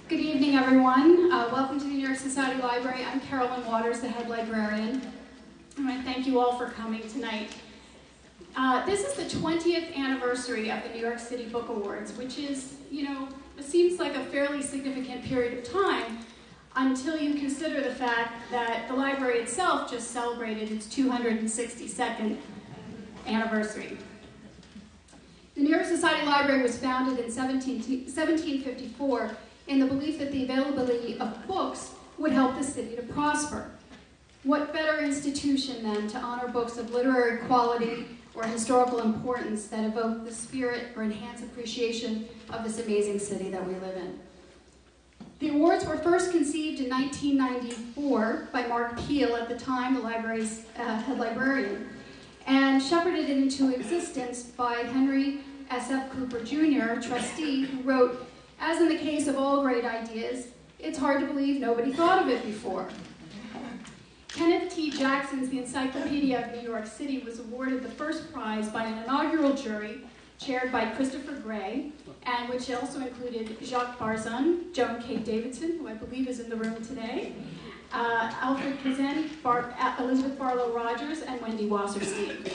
Good evening, everyone. Welcome to the New York Society Library. I'm Carolyn Waters, the head librarian. And I thank you all for coming tonight. This is the 20th anniversary of the New York City Book Awards, which is, it seems like a fairly significant period of time until you consider the fact that the library itself just celebrated its 262nd anniversary. The New York Society Library was founded in 1754 in the belief that the availability of books would help the city to prosper. What better institution than to honor books of literary quality or historical importance that evoke the spirit or enhance appreciation of this amazing city that we live in. The awards were first conceived in 1994 by Mark Peel, at the time the library's head librarian, and shepherded it into existence by Henry S.F. Cooper Jr., trustee, who wrote, "As in the case of all great ideas, it's hard to believe nobody thought of it before." Kenneth T. Jackson's The Encyclopedia of New York City was awarded the first prize by an inaugural jury chaired by Christopher Gray, and which also included Jacques Barzun, Joan K. Davidson, who I believe is in the room today, Alfred Kazan, Elizabeth Barlow Rogers, and Wendy Wasserstein.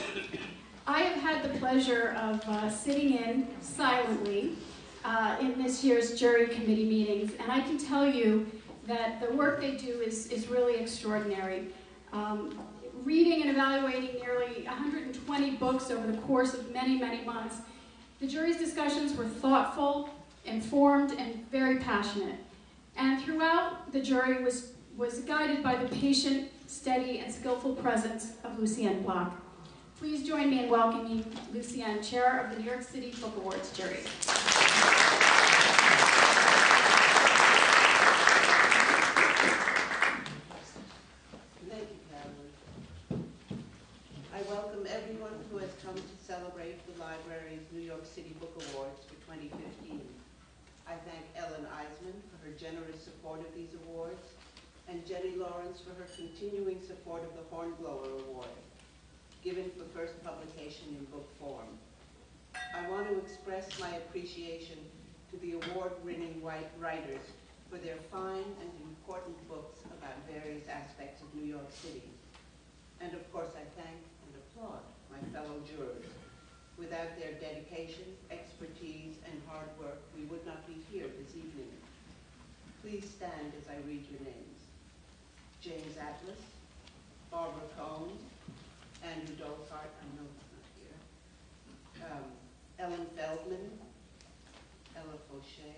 I have had the pleasure of sitting in silently in this year's jury committee meetings, and I can tell you that the work they do is really extraordinary. Reading and evaluating nearly 120 books over the course of many, many months, the jury's discussions were thoughtful, informed, and very passionate. And throughout, the jury was guided by the patient, steady, and skillful presence of Lucienne Block. Please join me in welcoming Lucienne, Chair of the New York City Book Awards jury. Thank you, Carolyn. I welcome everyone who has come to celebrate the library's New York City Book Awards for 2015. I thank Ellen Eisman for her generous support of these awards, and Jenny Lawrence for her continuing support of the Hornblower Award, given for first publication in book form. I want to express my appreciation to the award-winning writers for their fine and important books about various aspects of New York City. And of course, I thank and applaud my fellow jurors. Without their dedication, expertise, and hard work, we would not be here this evening. Please stand as I read your names. James Atlas, Barbara Cohn, Andrew Dolphart, I know he's not here, Ellen Feldman, Ella Fauché,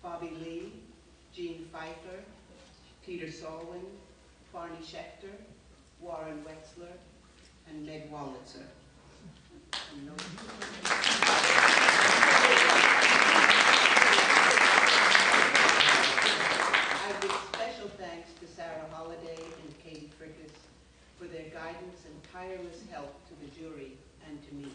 Bobby Lee, Jean Pfeiffer, Peter Solwing, Barney Schechter, Warren Wexler, and Meg Wolitzer. I give special thanks to Sarah Holliday and Katie Frickus for their guidance and tireless help to the jury and to me.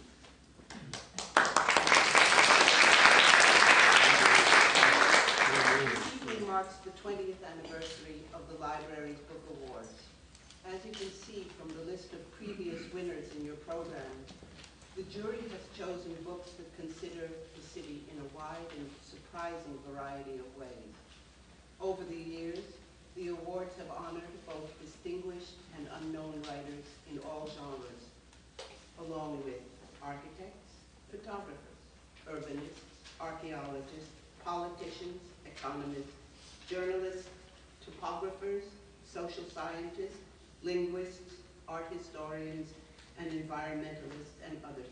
This evening marks the 20th anniversary of the library's Book Awards. As you can see from the list of previous winners in your program, the jury has chosen books that consider the city in a wide and surprising variety of ways. Over the years, the awards have honored both distinguished and unknown writers in all genres, along with architects, photographers, urbanists, archaeologists, politicians, economists, journalists, topographers, social scientists, linguists, art historians, and environmentalists and other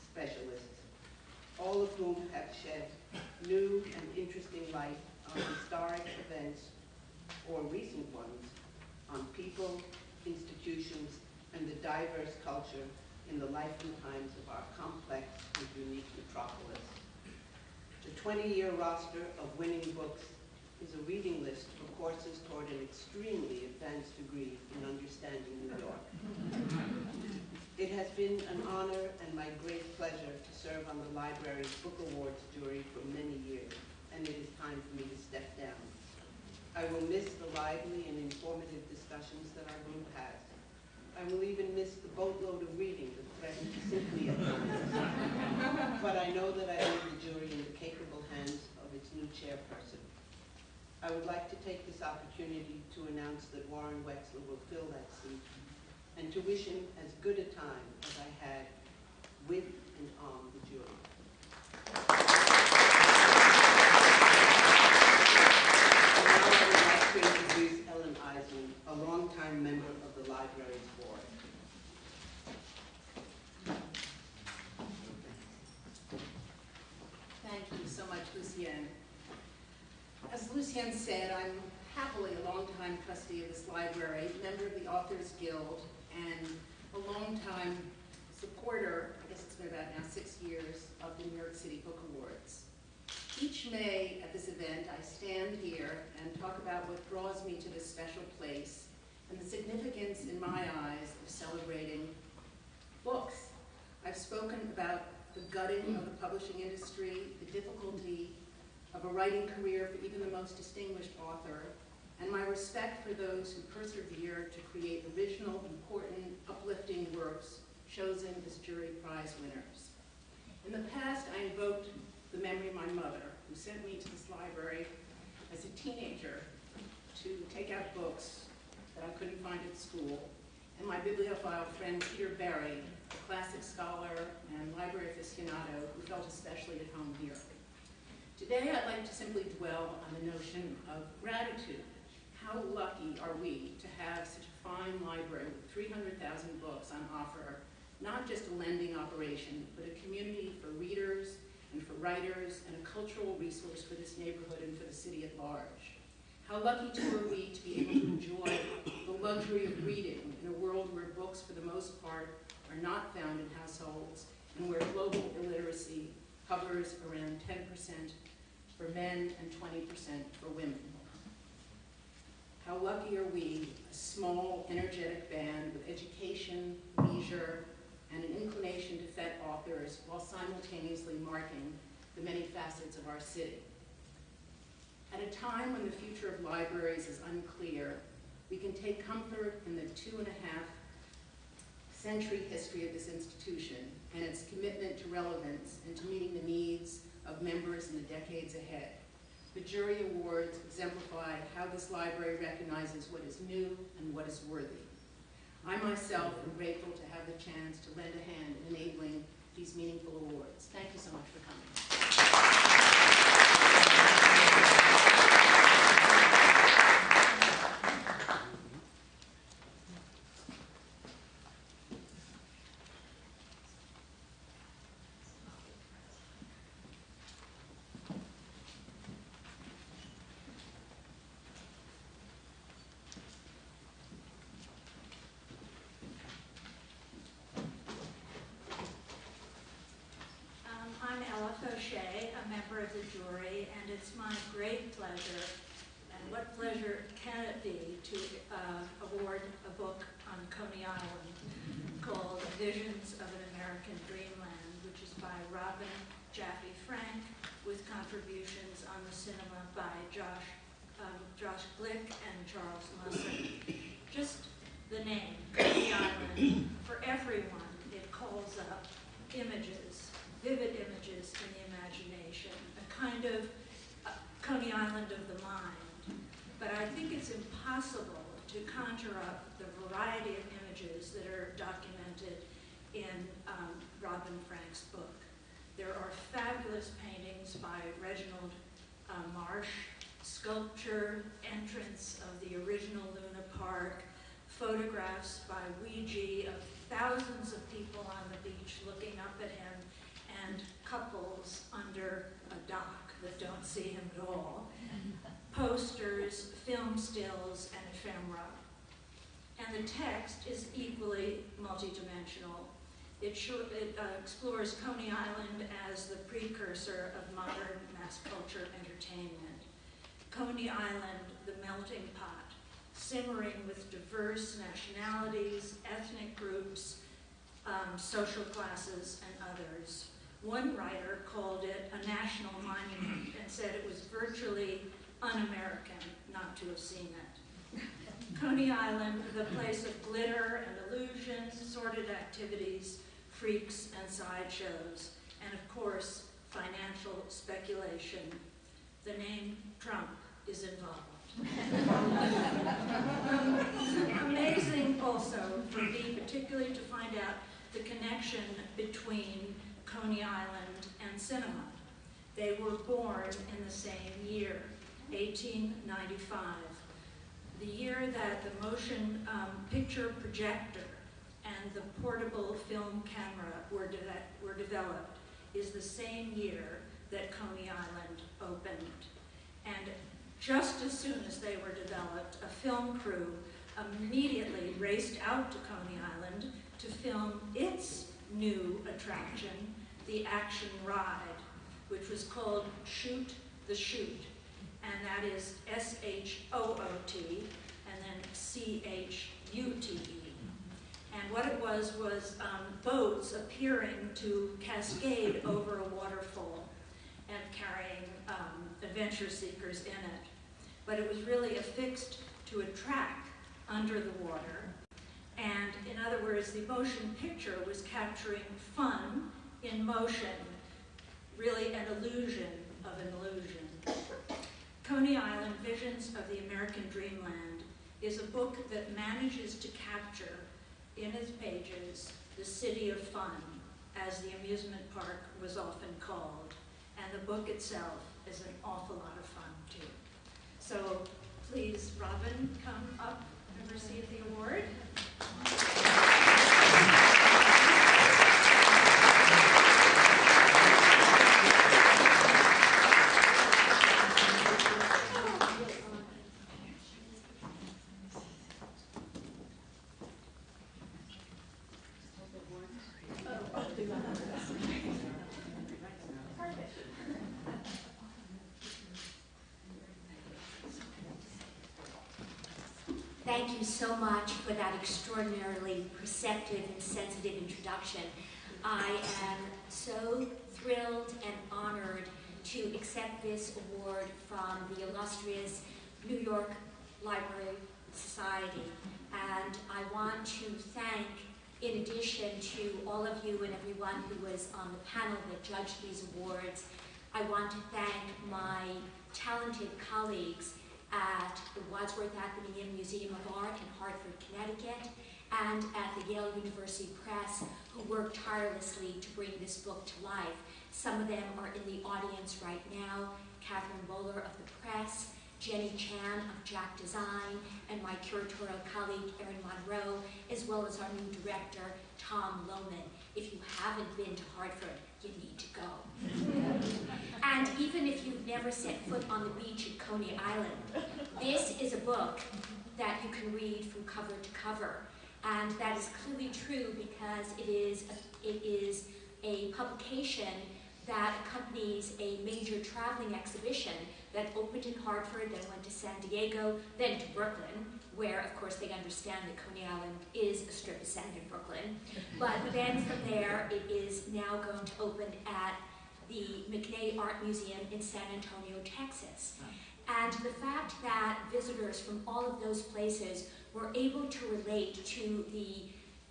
specialists, all of whom have shed new and interesting light on historic events or recent ones, on people, institutions, and the diverse culture in the life and times of our complex and unique metropolis. The 20-year roster of winning books is a reading list for courses toward an extremely advanced degree in understanding New York. It has been an honor and my great pleasure to serve on the library's Book Awards jury for many years, and it is time for me to step down. I will miss the lively and informative discussions that our group has. I will even miss the boatload of reading that threatens to sink me at times. But I know that I leave the jury in the capable hands of its new chairperson. I would like to take this opportunity to announce that Warren Wexler will fill that seat, and to wish him as good a time as I had with and on the jury. And now I would like to introduce Ellen Eisen, a longtime member of the library's board. Thank you so much, Lucienne. As Lucienne said, I'm happily a longtime trustee of this library, member of the Authors Guild, and a longtime supporter, I guess it's been about now 6 years, of the New York City Book Awards. Each May at this event, I stand here and talk about what draws me to this special place and the significance in my eyes of celebrating books. I've spoken about the gutting of the publishing industry, the difficulty of a writing career for even the most distinguished author, and my respect for those who persevere to create original, important, uplifting works chosen as jury prize winners. In the past, I invoked the memory of my mother, who sent me to this library as a teenager to take out books that I couldn't find at school, and my bibliophile friend Peter Berry, a classic scholar and library aficionado who felt especially at home here. Today, I'd like to simply dwell on the notion of gratitude. How lucky are we to have such a fine library with 300,000 books on offer, not just a lending operation, but a community for readers and for writers and a cultural resource for this neighborhood and for the city at large. How lucky too are we to be able to enjoy the luxury of reading in a world where books, for the most part, are not found in households and where global illiteracy hovers around 10% for men and 20% for women. How lucky are we, a small, energetic band with education, leisure, and an inclination to vet authors while simultaneously marking the many facets of our city. At a time when the future of libraries is unclear, we can take comfort in the 2.5-century history of this institution and its commitment to relevance and to meeting the needs of members in the decades ahead. The jury awards exemplify how this library recognizes what is new and what is worthy. I myself am grateful to have the chance to lend a hand in enabling these meaningful awards. Thank you so much for coming. I'm Ella Fauché, a member of the jury, and it's my great pleasure, and what pleasure can it be, to award a book on Coney Island called Visions of an American Dreamland, which is by Robin Jaffe Frank, with contributions on the cinema by Josh Glick and Charles Musser. Just the name, Coney Island, for everyone, it calls up images, vivid images in the imagination, a kind of Coney Island of the mind. But I think it's impossible to conjure up the variety of images that are documented in Robin Frank's book. There are fabulous paintings by Reginald Marsh, sculpture, entrance of the original Luna Park, photographs by Ouija of thousands of people on the beach looking up at him, and couples under a dock that don't see him at all, posters, film stills, and ephemera. And the text is equally multidimensional. It explores Coney Island as the precursor of modern mass culture entertainment. Coney Island, the melting pot, simmering with diverse nationalities, ethnic groups, social classes, and others. One writer called it a national monument and said it was virtually un-American not to have seen it. Coney Island, the place of glitter and illusions, sordid activities, freaks and sideshows, and of course, financial speculation. The name Trump is involved. Amazing also for me particularly to find out the connection between Coney Island and cinema. They were born in the same year, 1895, the year that the motion picture projector and the portable film camera were developed is the same year that Coney Island opened. And just as soon as they were developed, a film crew immediately raced out to Coney Island to film its new attraction, the Action Ride, which was called Shoot the Chute, and that is S-H-O-O-T and then C-H-U-T-E. And what it was boats appearing to cascade over a waterfall and carrying adventure seekers in it. But it was really affixed to a track under the water. And in other words, the motion picture was capturing fun in motion, really an illusion of an illusion. Coney Island, Visions of the American Dreamland, is a book that manages to capture in its pages the city of fun, as the amusement park was often called. And the book itself is an awful lot of fun, too. So please, Robin, come up and receive the award. Thank you so much for that extraordinarily perceptive and sensitive introduction. I am so thrilled and honored to accept this award from the illustrious New York Library Society. And I want to thank, in addition to all of you and everyone who was on the panel that judged these awards, I want to thank my talented colleagues at the Wadsworth Atheneum Museum of Art in Hartford, Connecticut, and at the Yale University Press, who worked tirelessly to bring this book to life. Some of them are in the audience right now: Catherine Bowler of the Press, Jenny Chan of Jack Design, and my curatorial colleague Erin Monroe, as well as our new director, Tom Lohman. If you haven't been to Hartford, you need to go. And even if you've never set foot on the beach at Coney Island, this is a book that you can read from cover to cover. And that is clearly true because it is a publication that accompanies a major traveling exhibition that opened in Hartford, then went to San Diego, then to Brooklyn, where, of course, they understand that Coney Island is a strip of sand in Brooklyn. But then from there, it is now going to open at the McNay Art Museum in San Antonio, Texas. And the fact that visitors from all of those places were able to relate to the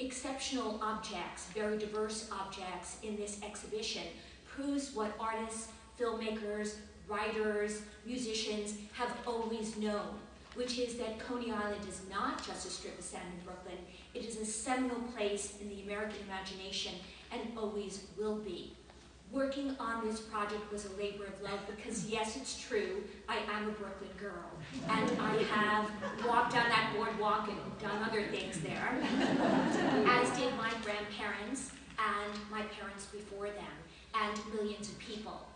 exceptional objects, very diverse objects in this exhibition proves what artists, filmmakers, writers, musicians have always known, which is that Coney Island is not just a strip of sand in Brooklyn. It is a seminal place in the American imagination and always will be. Working on this project was a labor of love because, yes, it's true, I am a Brooklyn girl, and I have walked down that boardwalk and done other things there, as did my grandparents and my parents before them, and millions of people.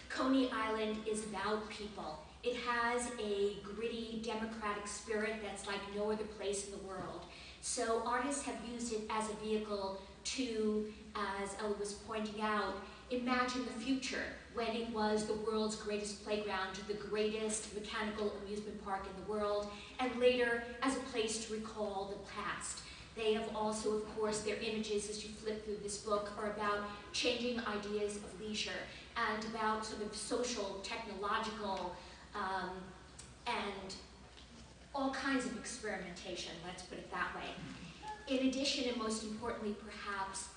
Coney Island is about people. It has a gritty, democratic spirit that's like no other place in the world. So artists have used it as a vehicle to, as Ella was pointing out, imagine the future when it was the world's greatest playground, the greatest mechanical amusement park in the world, and later as a place to recall the past. They have also, of course, their images as you flip through this book are about changing ideas of leisure and about sort of social, technological, and all kinds of experimentation, let's put it that way. In addition, and most importantly perhaps,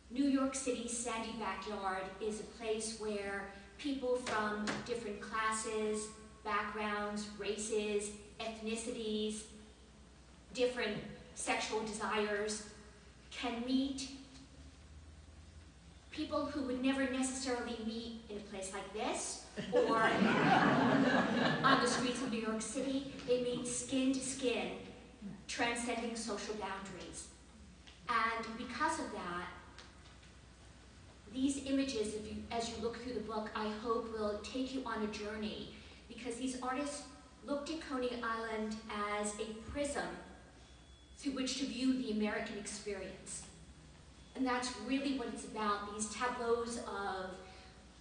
New York City's sandy backyard is a place where people from different classes, backgrounds, races, ethnicities, different sexual desires can meet people who would never necessarily meet in a place like this or on the streets of New York City. They meet skin to skin, transcending social boundaries. And because of that, these images, as you look through the book, I hope will take you on a journey, because these artists looked at Coney Island as a prism through which to view the American experience. And that's really what it's about, these tableaus of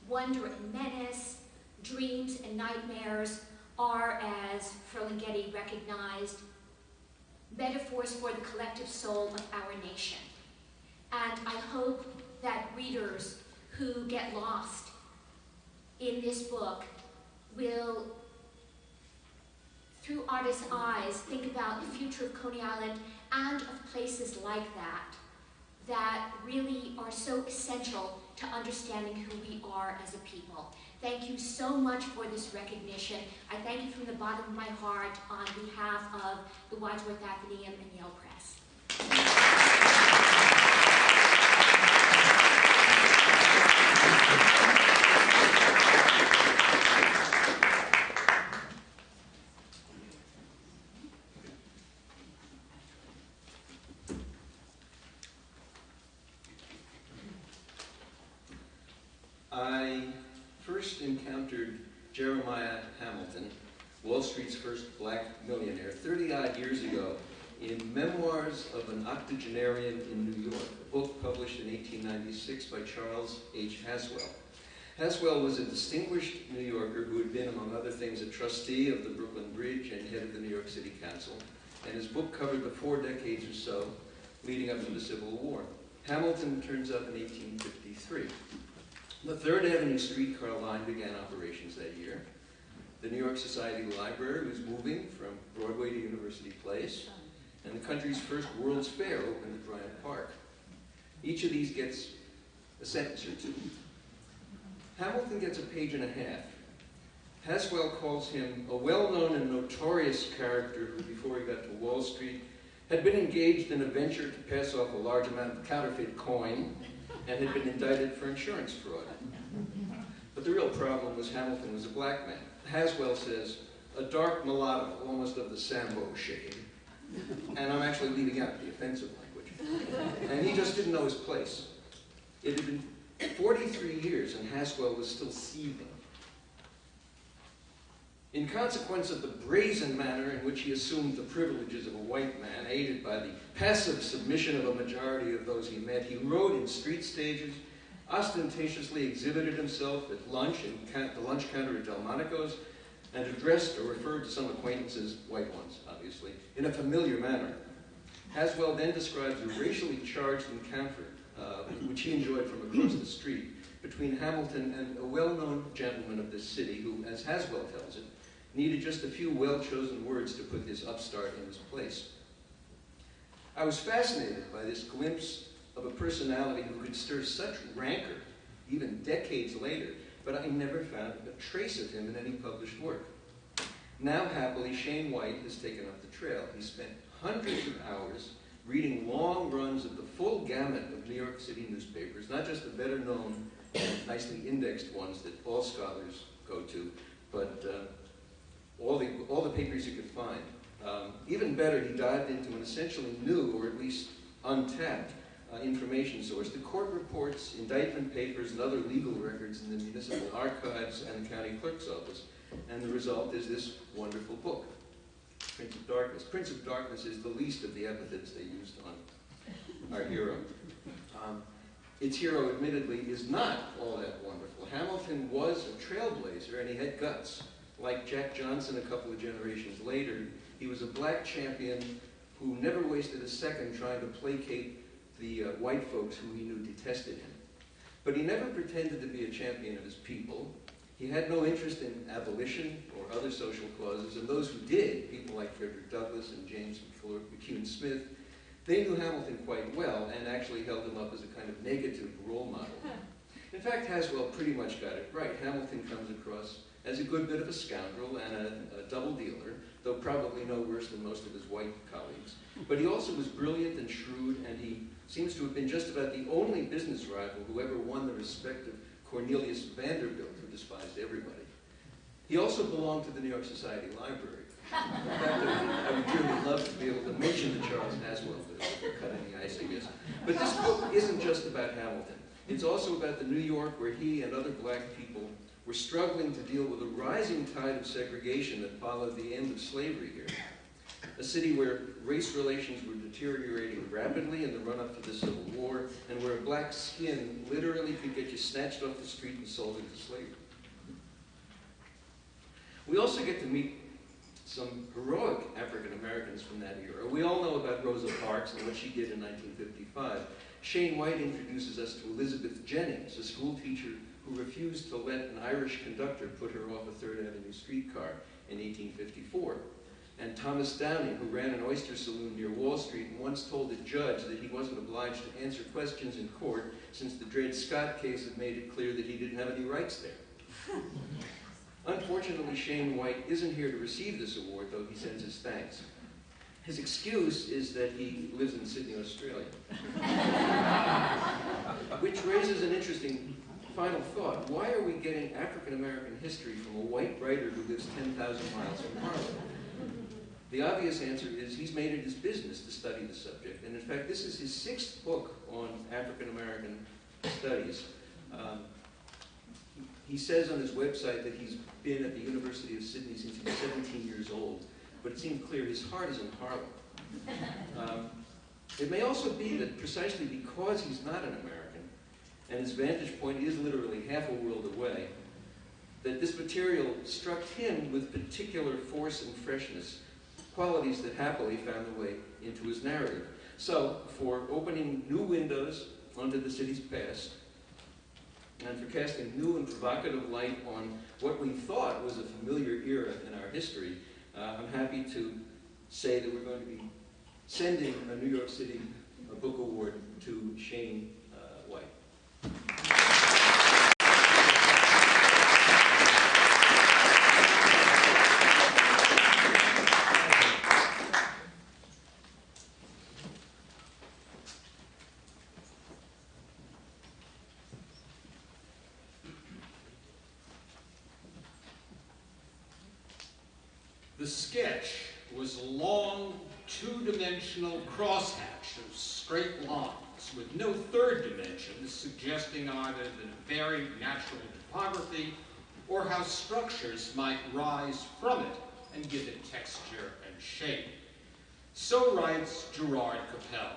wonder and menace, dreams and nightmares are, as Ferlinghetti recognized, metaphors for the collective soul of our nation. And I hope that readers who get lost in this book will, through artists' eyes, think about the future of Coney Island and of places like that, that really are so essential to understanding who we are as a people. Thank you so much for this recognition. I thank you from the bottom of my heart on behalf of the Wadsworth Atheneum and Yale Press. I first encountered Jeremiah Hamilton, Wall Street's first black millionaire, 30-odd years ago in Memoirs of an Octogenarian in New York, a book published in 1896 by Charles H. Haswell. Haswell was a distinguished New Yorker who had been, among other things, a trustee of the Brooklyn Bridge and head of the New York City Council, and his book covered the 4 decades or so leading up to the Civil War. Hamilton turns up in 1853. The 3rd Avenue streetcar line began operations that year. The New York Society Library was moving from Broadway to University Place, and the country's first World's Fair opened at Bryant Park. Each of these gets a sentence or two. Hamilton gets a page and a half. Haswell calls him a well-known and notorious character who, before he got to Wall Street, had been engaged in a venture to pass off a large amount of counterfeit coin and had been indicted for insurance fraud. But the real problem was Hamilton was a black man. Haswell says, a dark mulatto, almost of the Sambo shade. And I'm actually leaving out the offensive language. And he just didn't know his place. It had been 43 years and Haswell was still seething. In consequence of the brazen manner in which he assumed the privileges of a white man, aided by the passive submission of a majority of those he met, he rode in street stages, ostentatiously exhibited himself at lunch and the lunch counter at Delmonico's, and addressed or referred to some acquaintances, white ones obviously, in a familiar manner. Haswell then describes a racially charged encounter, which he enjoyed from across the street, between Hamilton and a well-known gentleman of this city who, as Haswell tells it, needed just a few well-chosen words to put this upstart in his place. I was fascinated by this glimpse of a personality who could stir such rancor, even decades later, but I never found a trace of him in any published work. Now, happily, Shane White has taken up the trail. He spent hundreds of hours reading long runs of the full gamut of New York City newspapers, not just the better-known and nicely indexed ones that all scholars go to, but all the papers you could find. Even better, he dived into an essentially new, or at least untapped, information source, the court reports, indictment papers, and other legal records in the municipal archives and the county clerk's office. And the result is this wonderful book, Prince of Darkness. Prince of Darkness is the least of the epithets they used on our hero. Its hero, admittedly, is not all that wonderful. Hamilton was a trailblazer, and he had guts. Like Jack Johnson a couple of generations later, he was a black champion who never wasted a second trying to placate the white folks who he knew detested him. But he never pretended to be a champion of his people. He had no interest in abolition or other social causes, and those who did, people like Frederick Douglass and James McCune Smith, they knew Hamilton quite well and actually held him up as a kind of negative role model. In fact, Haswell pretty much got it right. Hamilton comes across as as a good bit of a scoundrel and a double dealer, though probably no worse than most of his white colleagues. But he also was brilliant and shrewd, and he seems to have been just about the only business rival who ever won the respect of Cornelius Vanderbilt, who despised everybody. He also belonged to the New York Society Library. In fact, I would really love to be able to mention the Charles Haswell to cut any ice, I guess. But this book isn't just about Hamilton. It's also about the New York where he and other black people were struggling to deal with a rising tide of segregation that followed the end of slavery here. A city where race relations were deteriorating rapidly in the run-up to the Civil War, and where a black skin literally could get you snatched off the street and sold into slavery. We also get to meet some heroic African Americans from that era. We all know about Rosa Parks and what she did in 1955. Shane White introduces us to Elizabeth Jennings, a school teacher who refused to let an Irish conductor put her off a 3rd Avenue streetcar in 1854. And Thomas Downing, who ran an oyster saloon near Wall Street and once told a judge that he wasn't obliged to answer questions in court since the Dred Scott case had made it clear that he didn't have any rights there. Unfortunately, Shane White isn't here to receive this award, though he sends his thanks. His excuse is that he lives in Sydney, Australia. Which raises an interesting final thought. Why are we getting African American history from a white writer who lives 10,000 miles from Harlem? The obvious answer is he's made it his business to study the subject. And in fact, this is his 6th book on African American studies. He says on his website that he's been at the University of Sydney since he was 17 years old, but it seems clear his heart is in Harlem. It may also be that precisely because he's not an American, and his vantage point is literally half a world away, that this material struck him with particular force and freshness, qualities that happily found their way into his narrative. So, for opening new windows onto the city's past, and for casting new and provocative light on what we thought was a familiar era in our history, I'm happy to say that we're going to be sending a New York City Book Award to Shane White. The sketch was a long, two-dimensional crosshatch of straight lines with no third dimension, suggesting either the varied natural topography or how structures might rise from it and give it texture and shape. So writes Gerard Capel.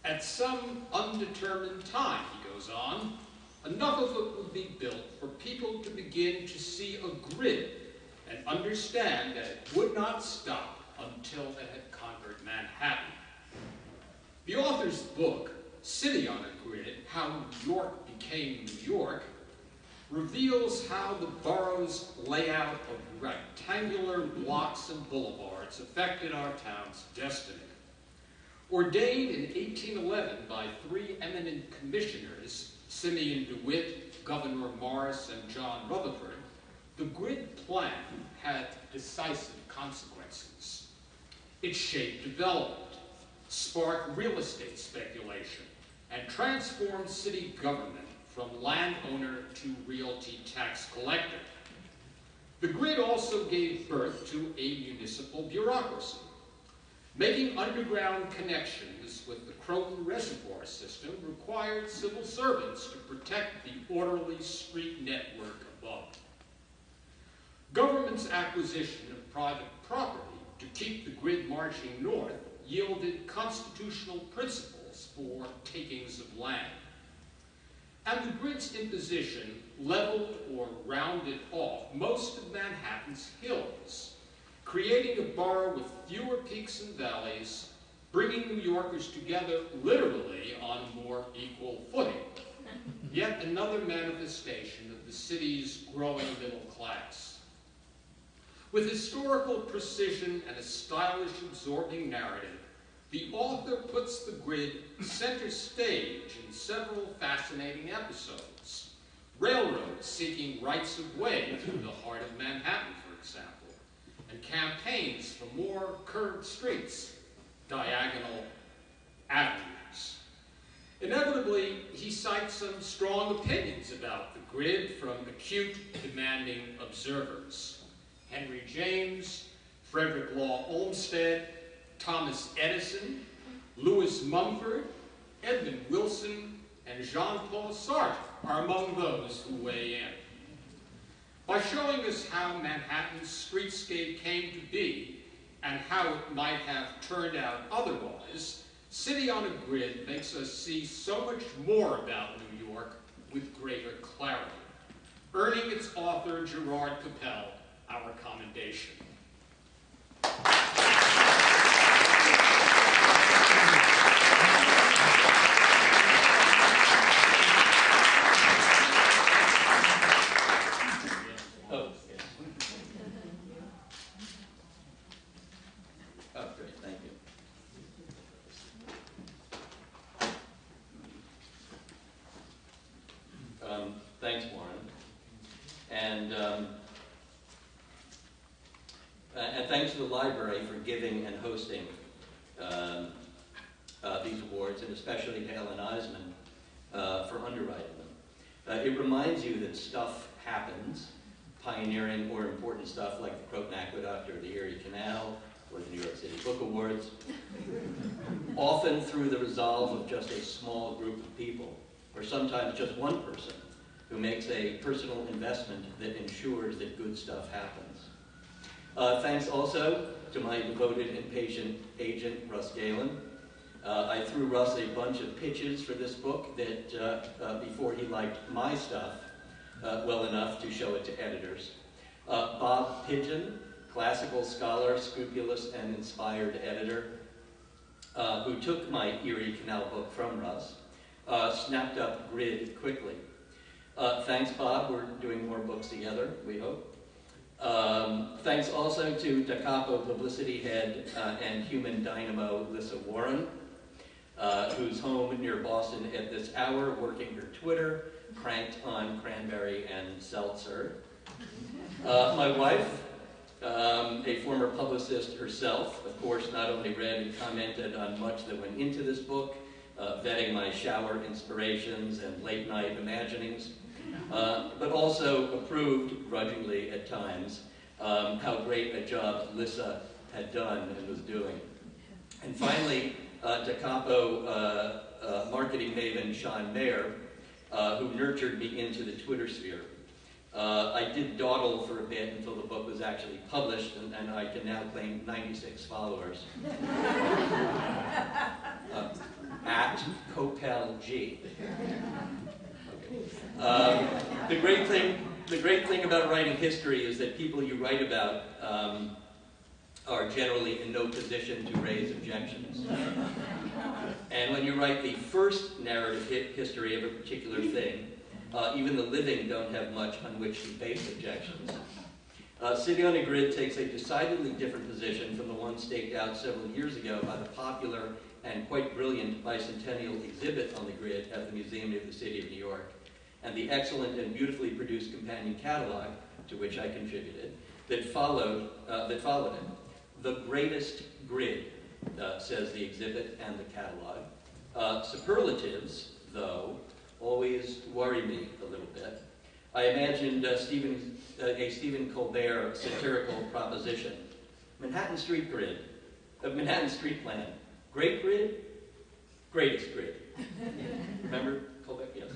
At some undetermined time, he goes on, enough of it would be built for people to begin to see a grid and understand that it would not stop until it had conquered Manhattan. The author's book, City on a Grid, How New York Became New York, reveals how the borough's layout of rectangular blocks and boulevards affected our town's destiny. Ordained in 1811 by 3 eminent commissioners, Simeon DeWitt, Gouverneur Morris, and John Rutherford, the grid plan had decisive consequences. It shaped development, sparked real estate speculation, and transformed city government from landowner to realty tax collector. The grid also gave birth to a municipal bureaucracy. Making underground connections with the Croton Reservoir system required civil servants to protect the orderly street network above. Government's acquisition of private property to keep the grid marching north yielded constitutional principles for takings of land. And the grid's imposition leveled or rounded off most of Manhattan's hills, creating a borough with fewer peaks and valleys, bringing New Yorkers together literally on more equal footing. Yet another manifestation of the city's growing middle class. With historical precision and a stylish, absorbing narrative, the author puts the grid center stage in several fascinating episodes. railroads seeking rights of way through the heart of Manhattan, for example, and campaigns for more curved streets, diagonal avenues. Inevitably, he cites some strong opinions about the grid from acute, demanding observers. Henry James, Frederick Law Olmsted, Thomas Edison, Louis Mumford, Edmund Wilson, and Jean-Paul Sartre are among those who weigh in. By showing us how Manhattan's streetscape came to be and how it might have turned out otherwise, City on a Grid makes us see so much more about New York with greater clarity, earning its author, Gerard Capel, our commendation. Thanks, Warren. And thanks to the library for giving and hosting these awards, and especially to Ellen Eisman for underwriting them. It reminds you that stuff happens, pioneering or important stuff like the Croton Aqueduct or the Erie Canal or the New York City Book Awards, often through the resolve of just a small group of people, or sometimes just one person, who makes a personal investment that ensures that good stuff happens. Thanks also to my devoted and patient agent, Russ Galen. I threw Russ a bunch of pitches for this book that before he liked my stuff well enough to show it to editors. Bob Pidgeon, classical scholar, scrupulous and inspired editor, who took my Erie Canal book from Russ, snapped up Grid quickly. Thanks, Bob. We're doing more books together, we hope. Thanks also to Da Capo publicity head and human dynamo Lissa Warren, who's home near Boston at this hour, working her Twitter, cranked on cranberry and seltzer. My wife, a former publicist herself, of course, not only read and commented on much that went into this book, vetting my shower inspirations and late-night imaginings, but also approved, grudgingly at times, how great a job Lissa had done and was doing. And finally, Da Capo marketing maven Sean Mayer, who nurtured me into the Twitter sphere. I did dawdle for a bit until the book was actually published, and I can now claim 96 followers. At Copel G. Okay. The great thing about writing history is that people you write about are generally in no position to raise objections. And when you write the first narrative history of a particular thing, even the living don't have much on which to base objections. City on a Grid takes a decidedly different position from the one staked out several years ago by the popular and quite brilliant bicentennial exhibit on the grid at the Museum of the City of New York, and the excellent and beautifully produced companion catalog, to which I contributed, that followed it. The greatest grid, says the exhibit and the catalog. Superlatives, though, always worry me a little bit. I imagined a Stephen Colbert satirical proposition. Manhattan Street Grid, Manhattan Street Plan. Great grid, greatest grid. Remember Colbert? Yes.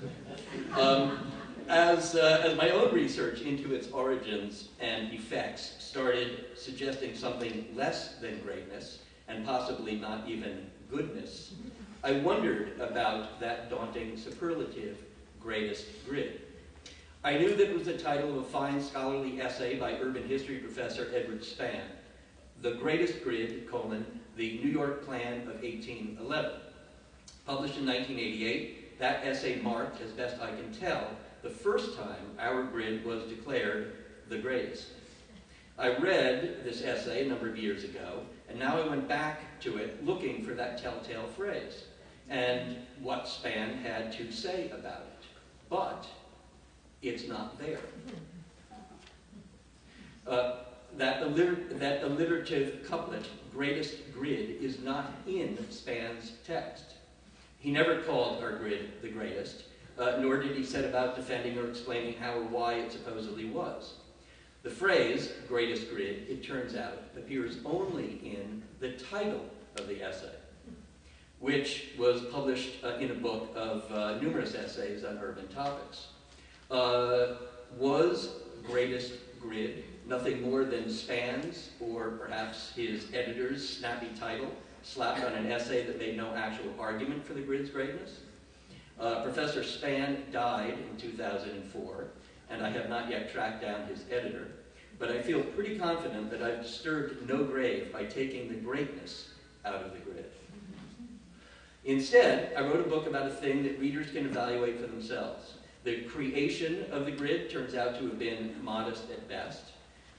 As my own research into its origins and effects started suggesting something less than greatness, and possibly not even goodness, I wondered about that daunting superlative, greatest grid. I knew that it was the title of a fine scholarly essay by urban history professor Edward Spann, The Greatest Grid, the New York Plan of 1811. Published in 1988, that essay marked, as best I can tell, the first time our grid was declared the greatest. I read this essay a number of years ago, and now I went back to it looking for that telltale phrase and what Spann had to say about it. But it's not there. That alliterative couplet, greatest grid, is not in Span's text. He never called our grid the greatest, nor did he set about defending or explaining how or why it supposedly was. The phrase, greatest grid, it turns out, appears only in the title of the essay, which was published in a book of numerous essays on urban topics. Was greatest grid nothing more than Span's, or perhaps his editor's snappy title, slapped on an essay that made no actual argument for the grid's greatness? Professor Span died in 2004, and I have not yet tracked down his editor, but I feel pretty confident that I've disturbed no grave by taking the greatness out of the grid. Instead, I wrote a book about a thing that readers can evaluate for themselves. The creation of the grid turns out to have been modest at best.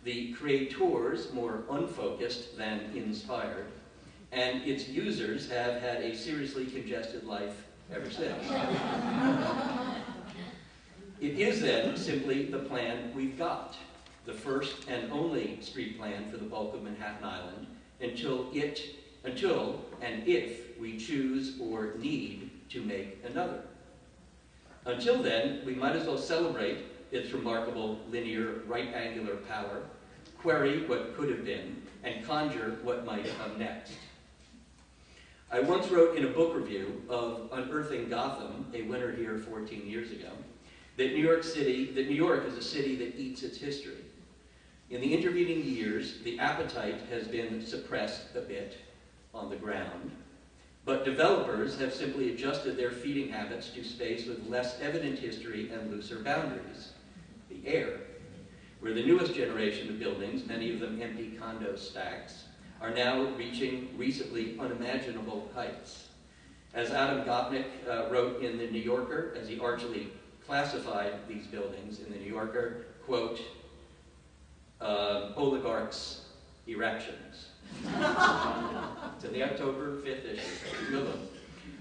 The creators more unfocused than inspired, and its users have had a seriously congested life ever since. It is then simply the plan we've got, the first and only street plan for the bulk of Manhattan Island, until and if we choose or need to make another. Until then, we might as well celebrate its remarkable linear right-angular power, query what could have been, and conjure what might come next. I once wrote in a book review of Unearthing Gotham, a winner here 14 years ago, that New York is a city that eats its history. In the intervening years, the appetite has been suppressed a bit on the ground, but developers have simply adjusted their feeding habits to space with less evident history and looser boundaries, the air, where the newest generation of buildings, many of them empty condo stacks, are now reaching recently unimaginable heights. As Adam Gopnik wrote in The New Yorker, as he artfully classified these buildings in The New Yorker, quote, oligarchs' erections. It's in the October 5th issue. Good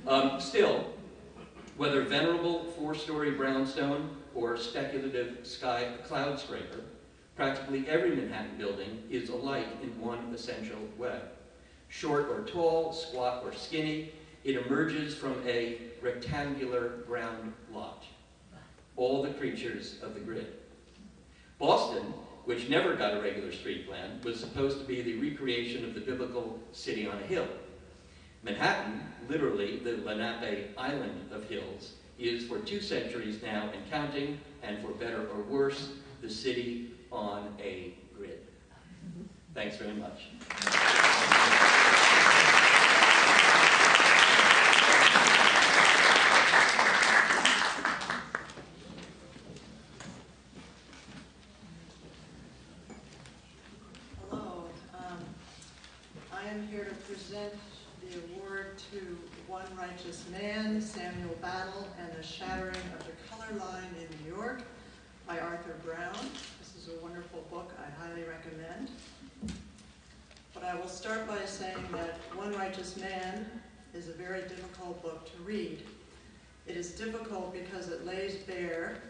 one. Still, whether venerable four-story brownstone or speculative cloud scraper, practically every Manhattan building is alike in one essential way. Short or tall, squat or skinny, it emerges from a rectangular ground lot. All the creatures of the grid. Boston, which never got a regular street plan, was supposed to be the recreation of the biblical city on a hill. Manhattan, literally the Lenape Island of hills, is for 2 centuries now and counting, and for better or worse, the city on a grid. Thanks very much. Hello. I am here to present the award to One Righteous Man, Samuel Battle, and the Shattering of the Color Line in New York by Arthur Brown. This is a wonderful book I highly recommend. But I will start by saying that One Righteous Man is a very difficult book to read. It is difficult because it lays bare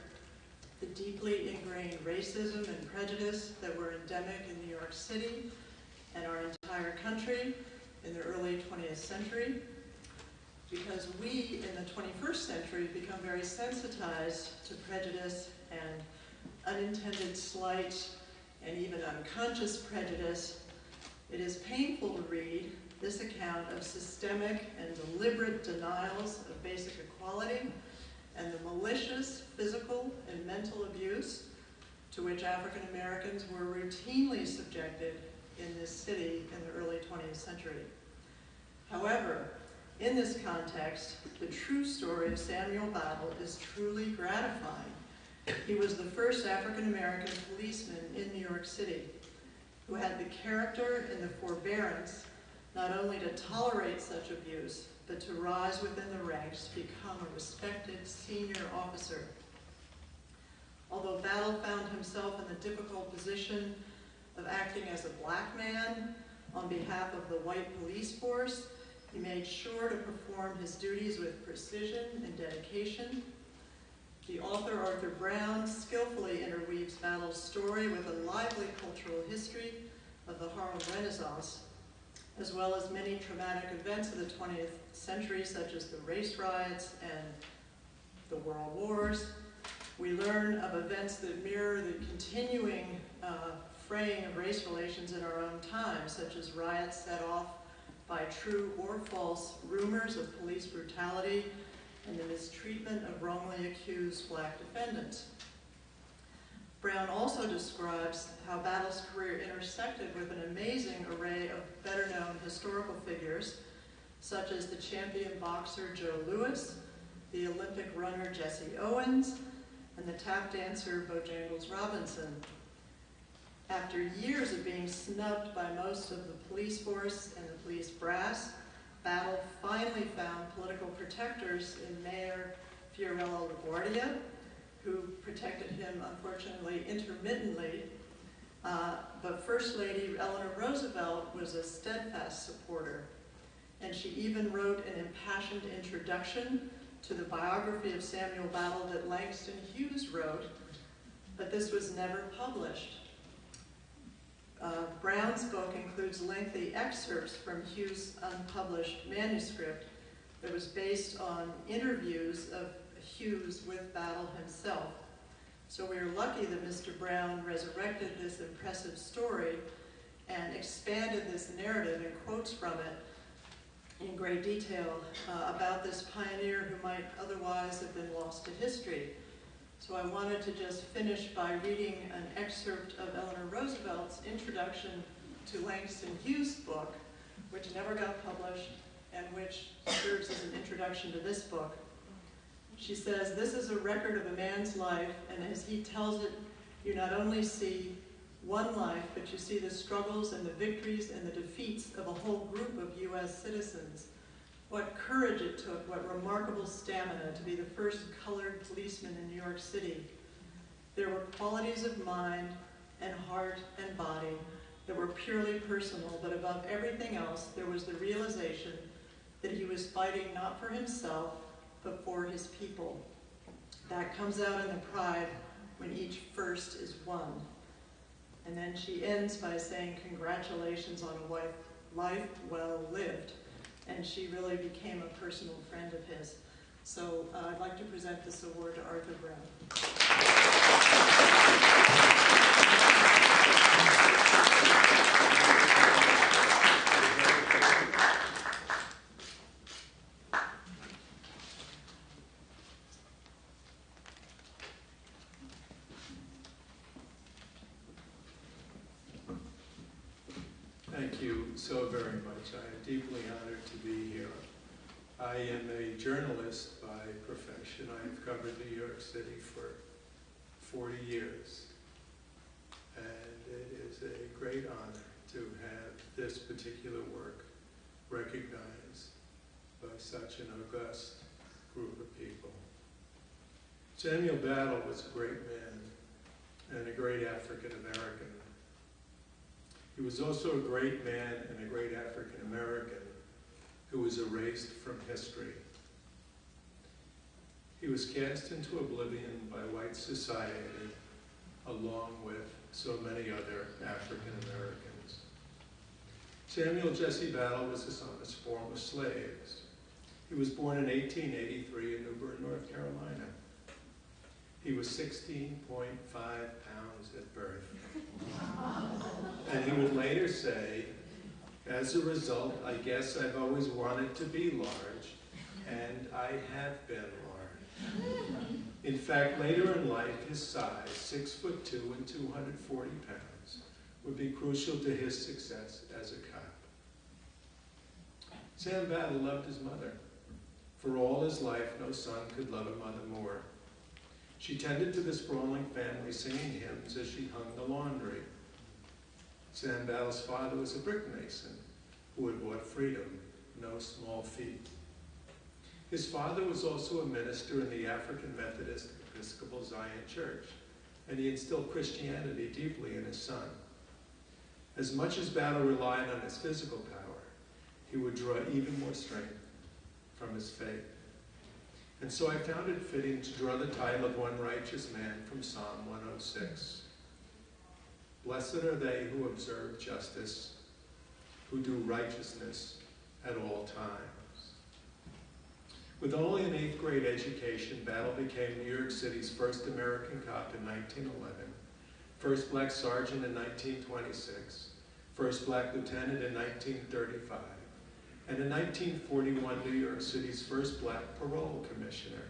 the deeply ingrained racism and prejudice that were endemic in New York City and our entire country in the early 20th century. Because we, in the 21st century, become very sensitized to prejudice and unintended slight and even unconscious prejudice, it is painful to read this account of systemic and deliberate denials of basic equality and the malicious physical and mental abuse to which African Americans were routinely subjected in this city in the early 20th century. However, in this context, the true story of Samuel Battle is truly gratifying. He was the first African American policeman in New York City who had the character and the forbearance not only to tolerate such abuse, but to rise within the ranks to become a respected senior officer. Although Battle found himself in the difficult position of acting as a black man on behalf of the white police force, he made sure to perform his duties with precision and dedication. The author, Arthur Brown, skillfully interweaves Battle's story with a lively cultural history of the Harlem Renaissance, as well as many traumatic events of the 20th century, such as the race riots and the World Wars. We learn of events that mirror the continuing fraying of race relations in our own time, such as riots set off by true or false rumors of police brutality and the mistreatment of wrongly accused black defendants. Brown also describes how Battle's career intersected with an amazing array of better-known historical figures, such as the champion boxer Joe Louis, the Olympic runner Jesse Owens, and the tap dancer Bojangles Robinson. After years of being snubbed by most of the police force and the police brass, Battle finally found political protectors in Mayor Fiorello LaGuardia, who protected him, unfortunately, intermittently. But First Lady Eleanor Roosevelt was a steadfast supporter, and she even wrote an impassioned introduction to the biography of Samuel Battle that Langston Hughes wrote, but this was never published. Brown's book includes lengthy excerpts from Hughes' unpublished manuscript that was based on interviews of Hughes with Battle himself. So we are lucky that Mr. Brown resurrected this impressive story and expanded this narrative and quotes from it in great detail about this pioneer who might otherwise have been lost to history. So I wanted to just finish by reading an excerpt of Eleanor Roosevelt's introduction to Langston Hughes' book, which never got published and which serves as an introduction to this book. She says, "This is a record of a man's life, and as he tells it, you not only see one life, but you see the struggles and the victories and the defeats of a whole group of U.S. citizens. What courage it took, what remarkable stamina to be the first colored policeman in New York City. There were qualities of mind and heart and body that were purely personal, but above everything else, there was the realization that he was fighting not for himself, but for his people. That comes out in the pride when each first is won." And then she ends by saying, "Congratulations on a life well lived." And she really became a personal friend of his. So I'd like to present this award to Arthur Brown. Thank you so very much. I am deeply honored to be here. I am a journalist by profession. I have covered New York City for 40 years. And it is a great honor to have this particular work recognized by such an august group of people. Samuel Battle was a great man and a great African American. He was also a great man and a great African American who was erased from history. He was cast into oblivion by white society along with so many other African Americans. Samuel Jesse Battle was the son of former slaves. He was born in 1883 in New Bern, North Carolina. He was 16.5 pounds at birth. And he would later say, "As a result, I guess I've always wanted to be large, and I have been large." In fact, later in life, his size, 6'2" and 240 pounds, would be crucial to his success as a cop. Sam Battle loved his mother. For all his life, no son could love a mother more. She tended to the sprawling family, singing hymns as she hung the laundry. Sam Battle's father was a brick mason who had bought freedom, no small feat. His father was also a minister in the African Methodist Episcopal Zion Church, and he instilled Christianity deeply in his son. As much as Battle relied on his physical power, he would draw even more strength from his faith. And so I found it fitting to draw the title of one righteous man from Psalm 106. Blessed are they who observe justice, who do righteousness at all times. With only an 8th grade education, Battle became New York City's first American cop in 1911, first black sergeant in 1926, first black lieutenant in 1935, and in 1941, New York City's first black parole commissioner,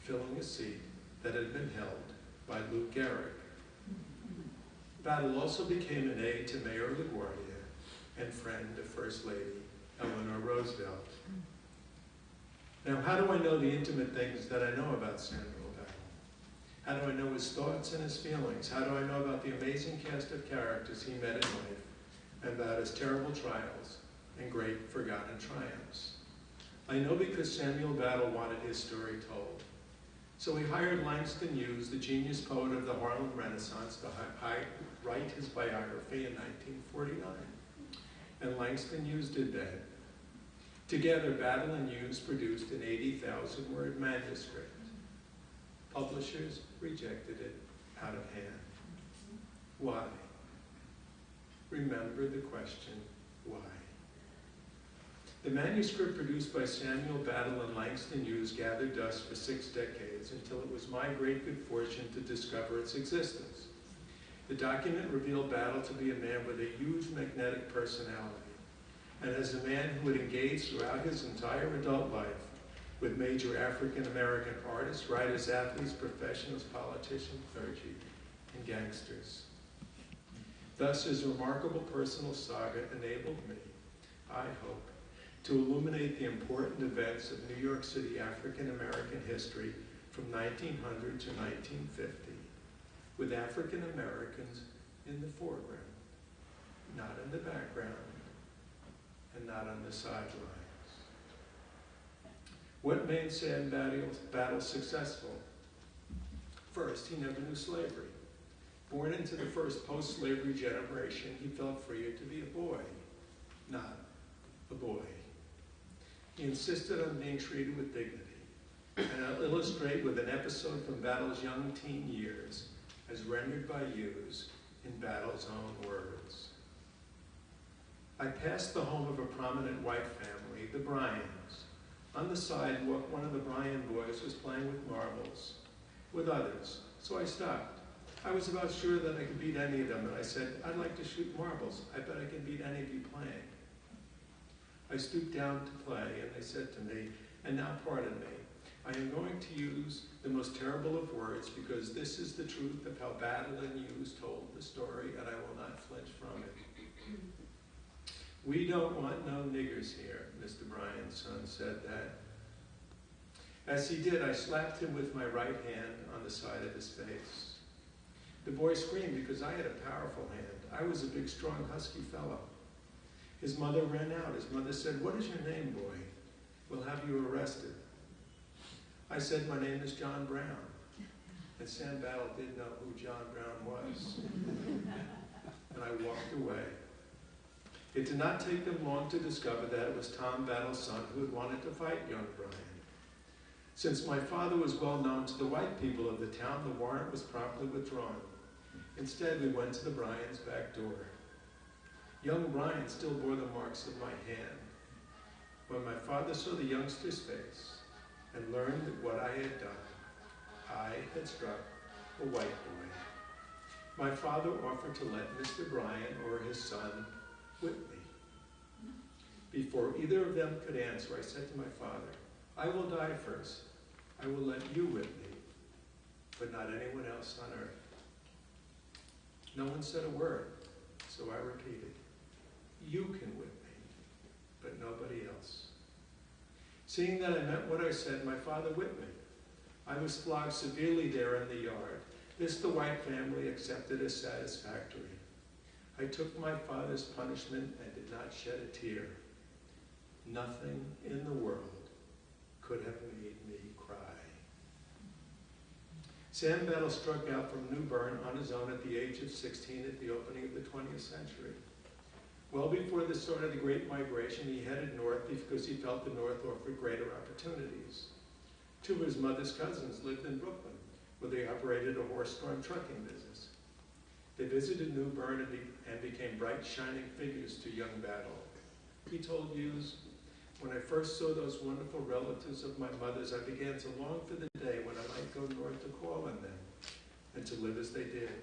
filling a seat that had been held by Lou Gehrig. Battle also became an aide to Mayor LaGuardia and friend of First Lady Eleanor Roosevelt. Now, how do I know the intimate things that I know about Samuel Battle? How do I know his thoughts and his feelings? How do I know about the amazing cast of characters he met in life and about his terrible trials and great forgotten triumphs? I know because Samuel Battle wanted his story told. So he hired Langston Hughes, the genius poet of the Harlem Renaissance, to write his biography in 1949. And Langston Hughes did that. Together, Battle and Hughes produced an 80,000-word manuscript. Publishers rejected it out of hand. Why? Remember the question, why? The manuscript produced by Samuel Battle and Langston Hughes gathered dust for 6 decades until it was my great good fortune to discover its existence. The document revealed Battle to be a man with a huge magnetic personality, and as a man who had engaged throughout his entire adult life with major African-American artists, writers, athletes, professionals, politicians, clergy, and gangsters. Thus, his remarkable personal saga enabled me, I hope, to illuminate the important events of New York City African-American history from 1900 to 1950, with African Americans in the foreground, not in the background, and not on the sidelines. What made Sam Battle successful? First, he never knew slavery. Born into the first post-slavery generation, he felt freer to be a boy, not a boy. He insisted on being treated with dignity, and I'll illustrate with an episode from Battle's young teen years, as rendered by Hughes in Battle's own words. I passed the home of a prominent white family, the Bryans. On the sidewalk, one of the Bryan boys was playing with marbles with others, so I stopped. I was about sure that I could beat any of them, and I said, I'd like to shoot marbles. I bet I can beat any of you playing. I stooped down to play, and they said to me, and now pardon me, I am going to use the most terrible of words because this is the truth of how Battle and Hughes told the story, and I will not flinch from it. We don't want no niggers here, Mr. Bryan's son said that. As he did, I slapped him with my right hand on the side of his face. The boy screamed because I had a powerful hand. I was a big, strong, husky fellow. His mother ran out. His mother said, what is your name, boy? We'll have you arrested. I said, my name is John Brown. And Sam Battle didn't know who John Brown was. And I walked away. It did not take them long to discover that it was Tom Battle's son who had wanted to fight young Bryan. Since my father was well known to the white people of the town, the warrant was promptly withdrawn. Instead, we went to the Bryans' back door. Young Bryan still bore the marks of my hand. When my father saw the youngster's face and learned that what I had done, I had struck a white boy. My father offered to let Mr. Bryan or his son whip me. Before either of them could answer, I said to my father, I will die first. I will let you whip me, but not anyone else on earth. No one said a word, so I repeated, you can whip me, but nobody else. Seeing that I meant what I said, my father whipped me. I was flogged severely there in the yard. This the white family accepted as satisfactory. I took my father's punishment and did not shed a tear. Nothing in the world could have made me cry. Sam Battle struck out from New Bern on his own at the age of 16 at the opening of the 20th century. Well before the start of the Great Migration, he headed north because he felt the North offered greater opportunities. Two of his mother's cousins lived in Brooklyn, where they operated a horse-drawn trucking business. They visited New Bern and became bright, shining figures to young Battle. He told Hughes, "When I first saw those wonderful relatives of my mother's, I began to long for the day when I might go north to call on them and to live as they did."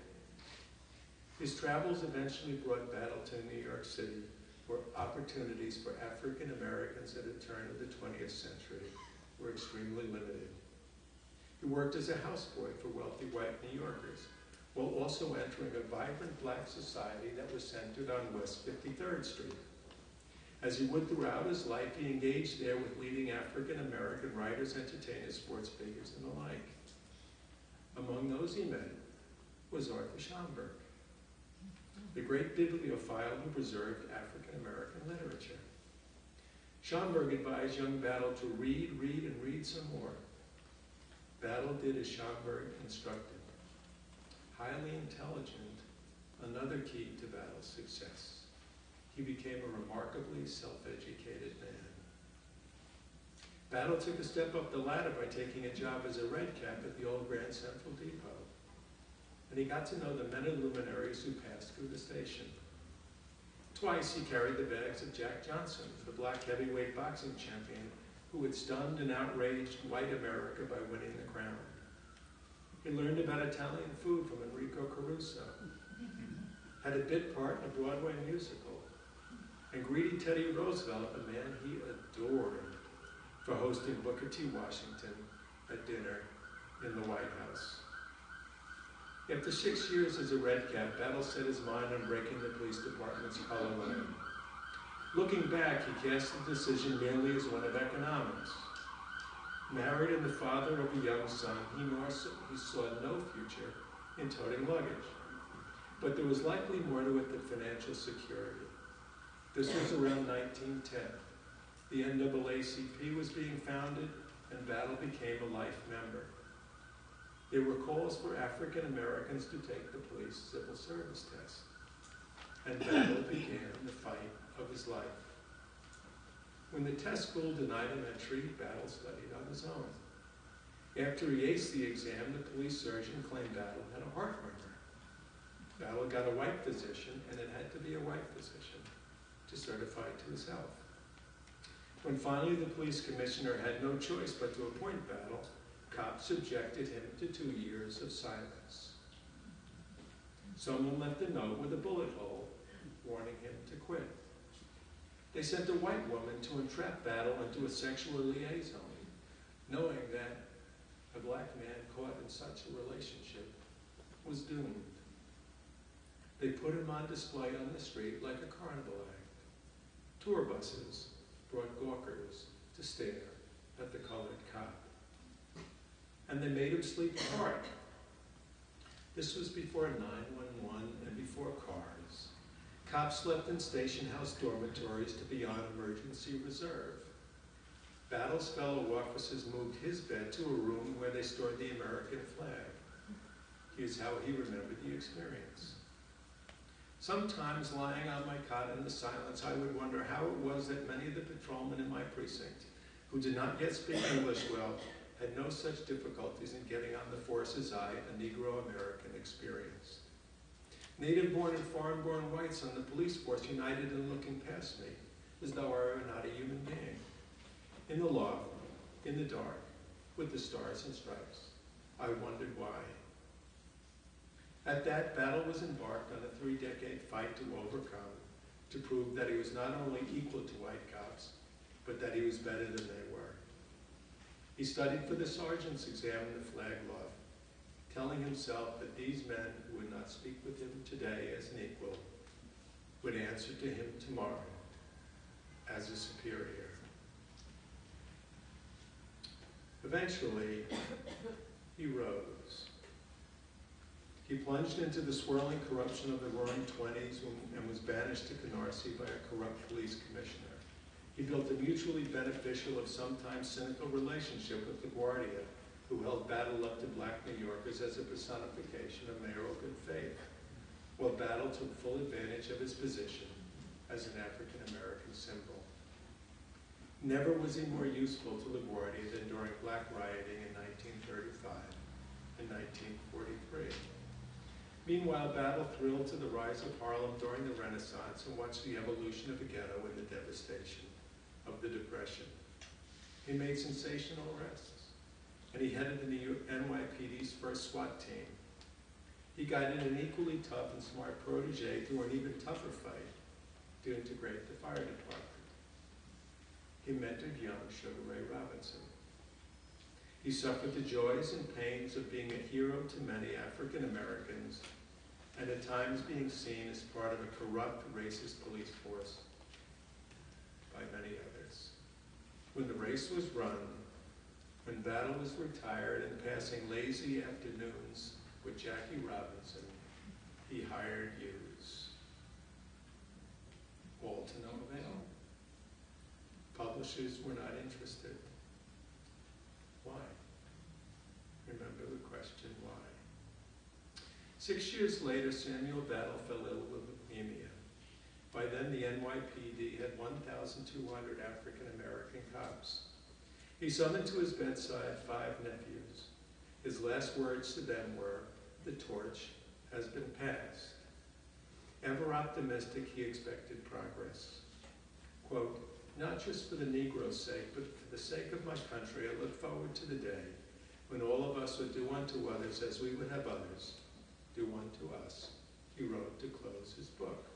His travels eventually brought Battle to New York City, where opportunities for African Americans at the turn of the 20th century were extremely limited. He worked as a houseboy for wealthy white New Yorkers, while also entering a vibrant black society that was centered on West 53rd Street. As he would throughout his life, he engaged there with leading African American writers, entertainers, sports figures, and the like. Among those he met was Arthur Schomburg, the great bibliophile who preserved African American literature. Schomburg advised young Battle to read, and read some more. Battle did as Schomburg instructed. Highly intelligent, another key to Battle's success. He became a remarkably self-educated man. Battle took a step up the ladder by taking a job as a red cap at the old Grand Central Depot. And he got to know the men and luminaries who passed through the station. Twice he carried the bags of Jack Johnson, the black heavyweight boxing champion who had stunned and outraged white America by winning the crown. He learned about Italian food from Enrico Caruso, had a bit part in a Broadway musical, and greeted Teddy Roosevelt, a man he adored, for hosting Booker T. Washington at dinner in the White House. After 6 years as a red cap, Battle set his mind on breaking the police department's color line. Looking back, he cast the decision merely as one of economics. Married and the father of a young son, he saw no future in toting luggage. But there was likely more to it than financial security. This was around 1910. The NAACP was being founded, and Battle became a life member. There were calls for African Americans to take the police civil service test, and Battle began the fight of his life. When the test school denied him entry, Battle studied on his own. After he aced the exam, the police surgeon claimed Battle had a heart murmur. Battle got a white physician, and it had to be a white physician to certify to his health. When finally the police commissioner had no choice but to appoint Battle, cops subjected him to 2 years of silence. Someone left a note with a bullet hole warning him to quit. They sent a white woman to entrap Battle into a sexual liaison, knowing that a black man caught in such a relationship was doomed. They put him on display on the street like a carnival act. Tour buses brought gawkers to stare at the colored cop. And they made him sleep hard. This was before 911 and before cars. Cops slept in station house dormitories to be on emergency reserve. Battle's fellow officers moved his bed to a room where they stored the American flag. Here's how he remembered the experience. Sometimes lying on my cot in the silence, I would wonder how it was that many of the patrolmen in my precinct, who did not yet speak English well, had no such difficulties in getting on the force's eye a Negro American experience. Native-born and foreign-born whites on the police force united in looking past me, as though I were not a human being. In the loft, in the dark, with the stars and stripes, I wondered why. At that, Battle was embarked on a 3-decade fight to overcome, to prove that he was not only equal to white cops, but that he was better than they were. He studied for the sergeant's exam in the flag loft, telling himself that these men who would not speak with him today as an equal would answer to him tomorrow as a superior. Eventually, he rose. He plunged into the swirling corruption of the Roaring '20s and was banished to Canarsie by a corrupt police commissioner. He built a mutually beneficial, if sometimes cynical, relationship with LaGuardia, who held Battle up to black New Yorkers as a personification of mayoral good faith, while Battle took full advantage of his position as an African-American symbol. Never was he more useful to LaGuardia than during black rioting in 1935 and 1943. Meanwhile, Battle thrilled to the rise of Harlem during the Renaissance and watched the evolution of the ghetto and the devastation of the Depression. He made sensational arrests, and he headed the NYPD's first SWAT team. He guided an equally tough and smart protege through an even tougher fight to integrate the fire department. He mentored young Sugar Ray Robinson. He suffered the joys and pains of being a hero to many African Americans and at times being seen as part of a corrupt, racist police force by many others. When the race was run, when Battle was retired and passing lazy afternoons with Jackie Robinson, he hired youths. All to no avail. Publishers were not interested. Why? Remember the question, why? 6 years later, Samuel Battle fell ill with leukemia. By then, the NYPD had 1,200 African American cops. He summoned to his bedside 5 nephews. His last words to them were, "The torch has been passed." Ever optimistic, he expected progress. Quote, "Not just for the Negro's sake, but for the sake of my country, I look forward to the day when all of us would do unto others as we would have others do unto us," he wrote to close his book.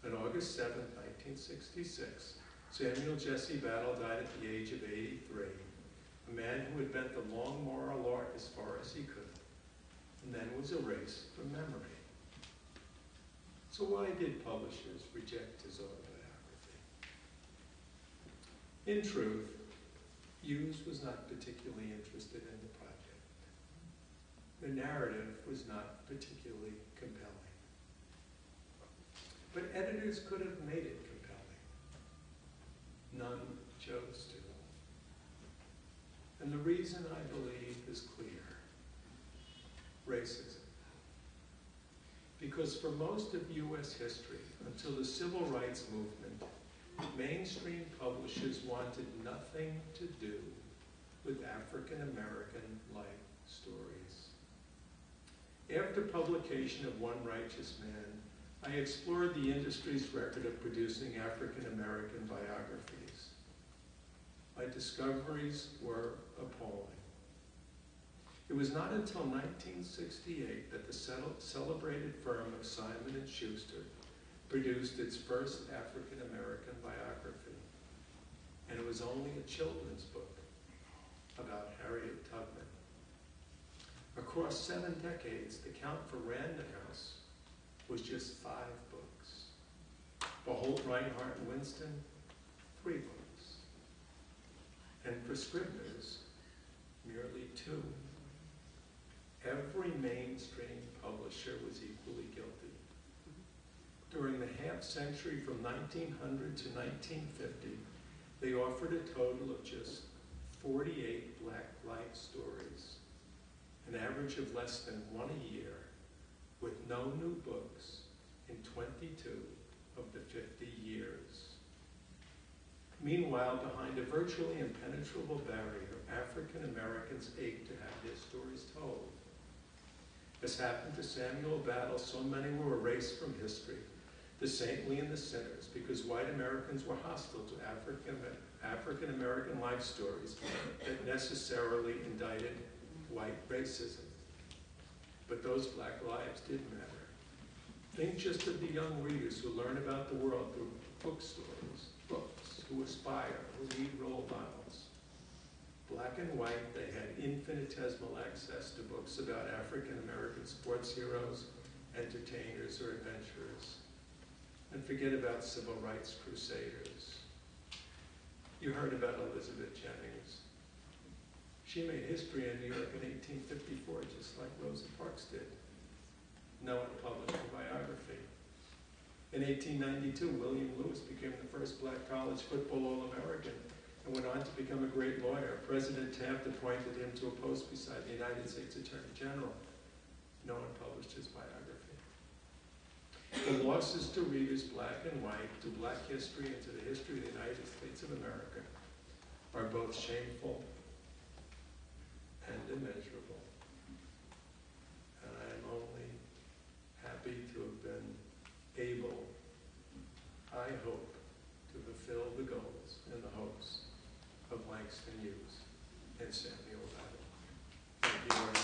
On August 7, 1966, Samuel Jesse Battle died at the age of 83, a man who had bent the long moral arc as far as he could, and then was erased from memory. So why did publishers reject his autobiography? In truth, Hughes was not particularly interested in the project. The narrative was not particularly compelling. But editors could have made it compelling. None chose to. And the reason, I believe, is clear. Racism. Because for most of U.S. history, until the Civil Rights Movement, mainstream publishers wanted nothing to do with African American life stories. After publication of One Righteous Man, I explored the industry's record of producing African American biographies. My discoveries were appalling. It was not until 1968 that the celebrated firm of Simon & Schuster produced its first African American biography. And it was only a children's book about Harriet Tubman. Across 7 decades, the count for Random House was just 5 books. For Holt, Reinhardt, and Winston, 3 books. And for Scribner's, merely 2. Every mainstream publisher was equally guilty. During the half century from 1900 to 1950, they offered a total of just 48 black life stories, an average of less than 1 a year, with no new books in 22 of the 50 years. Meanwhile, behind a virtually impenetrable barrier, African Americans ached to have their stories told. As happened to Samuel Battle, so many were erased from history, the saintly and the sinners, because white Americans were hostile to African American life stories that necessarily indicted white racism. But those black lives did matter. Think just of the young readers who learn about the world through bookstores, books, who aspire, who read role models. Black and white, they had infinitesimal access to books about African American sports heroes, entertainers, or adventurers. And forget about civil rights crusaders. You heard about Elizabeth Jennings. She made history in New York in 1854, just like Rosa Parks did. No one published her biography. In 1892, William Lewis became the first black college football All-American and went on to become a great lawyer. President Taft appointed him to a post beside the United States Attorney General. No one published his biography. The losses to readers black and white, to black history, and to the history of the United States of America are both shameful and immeasurable. And I am only happy to have been able, I hope, to fulfill the goals and the hopes of Langston Hughes and Samuel Battle. Thank you very much.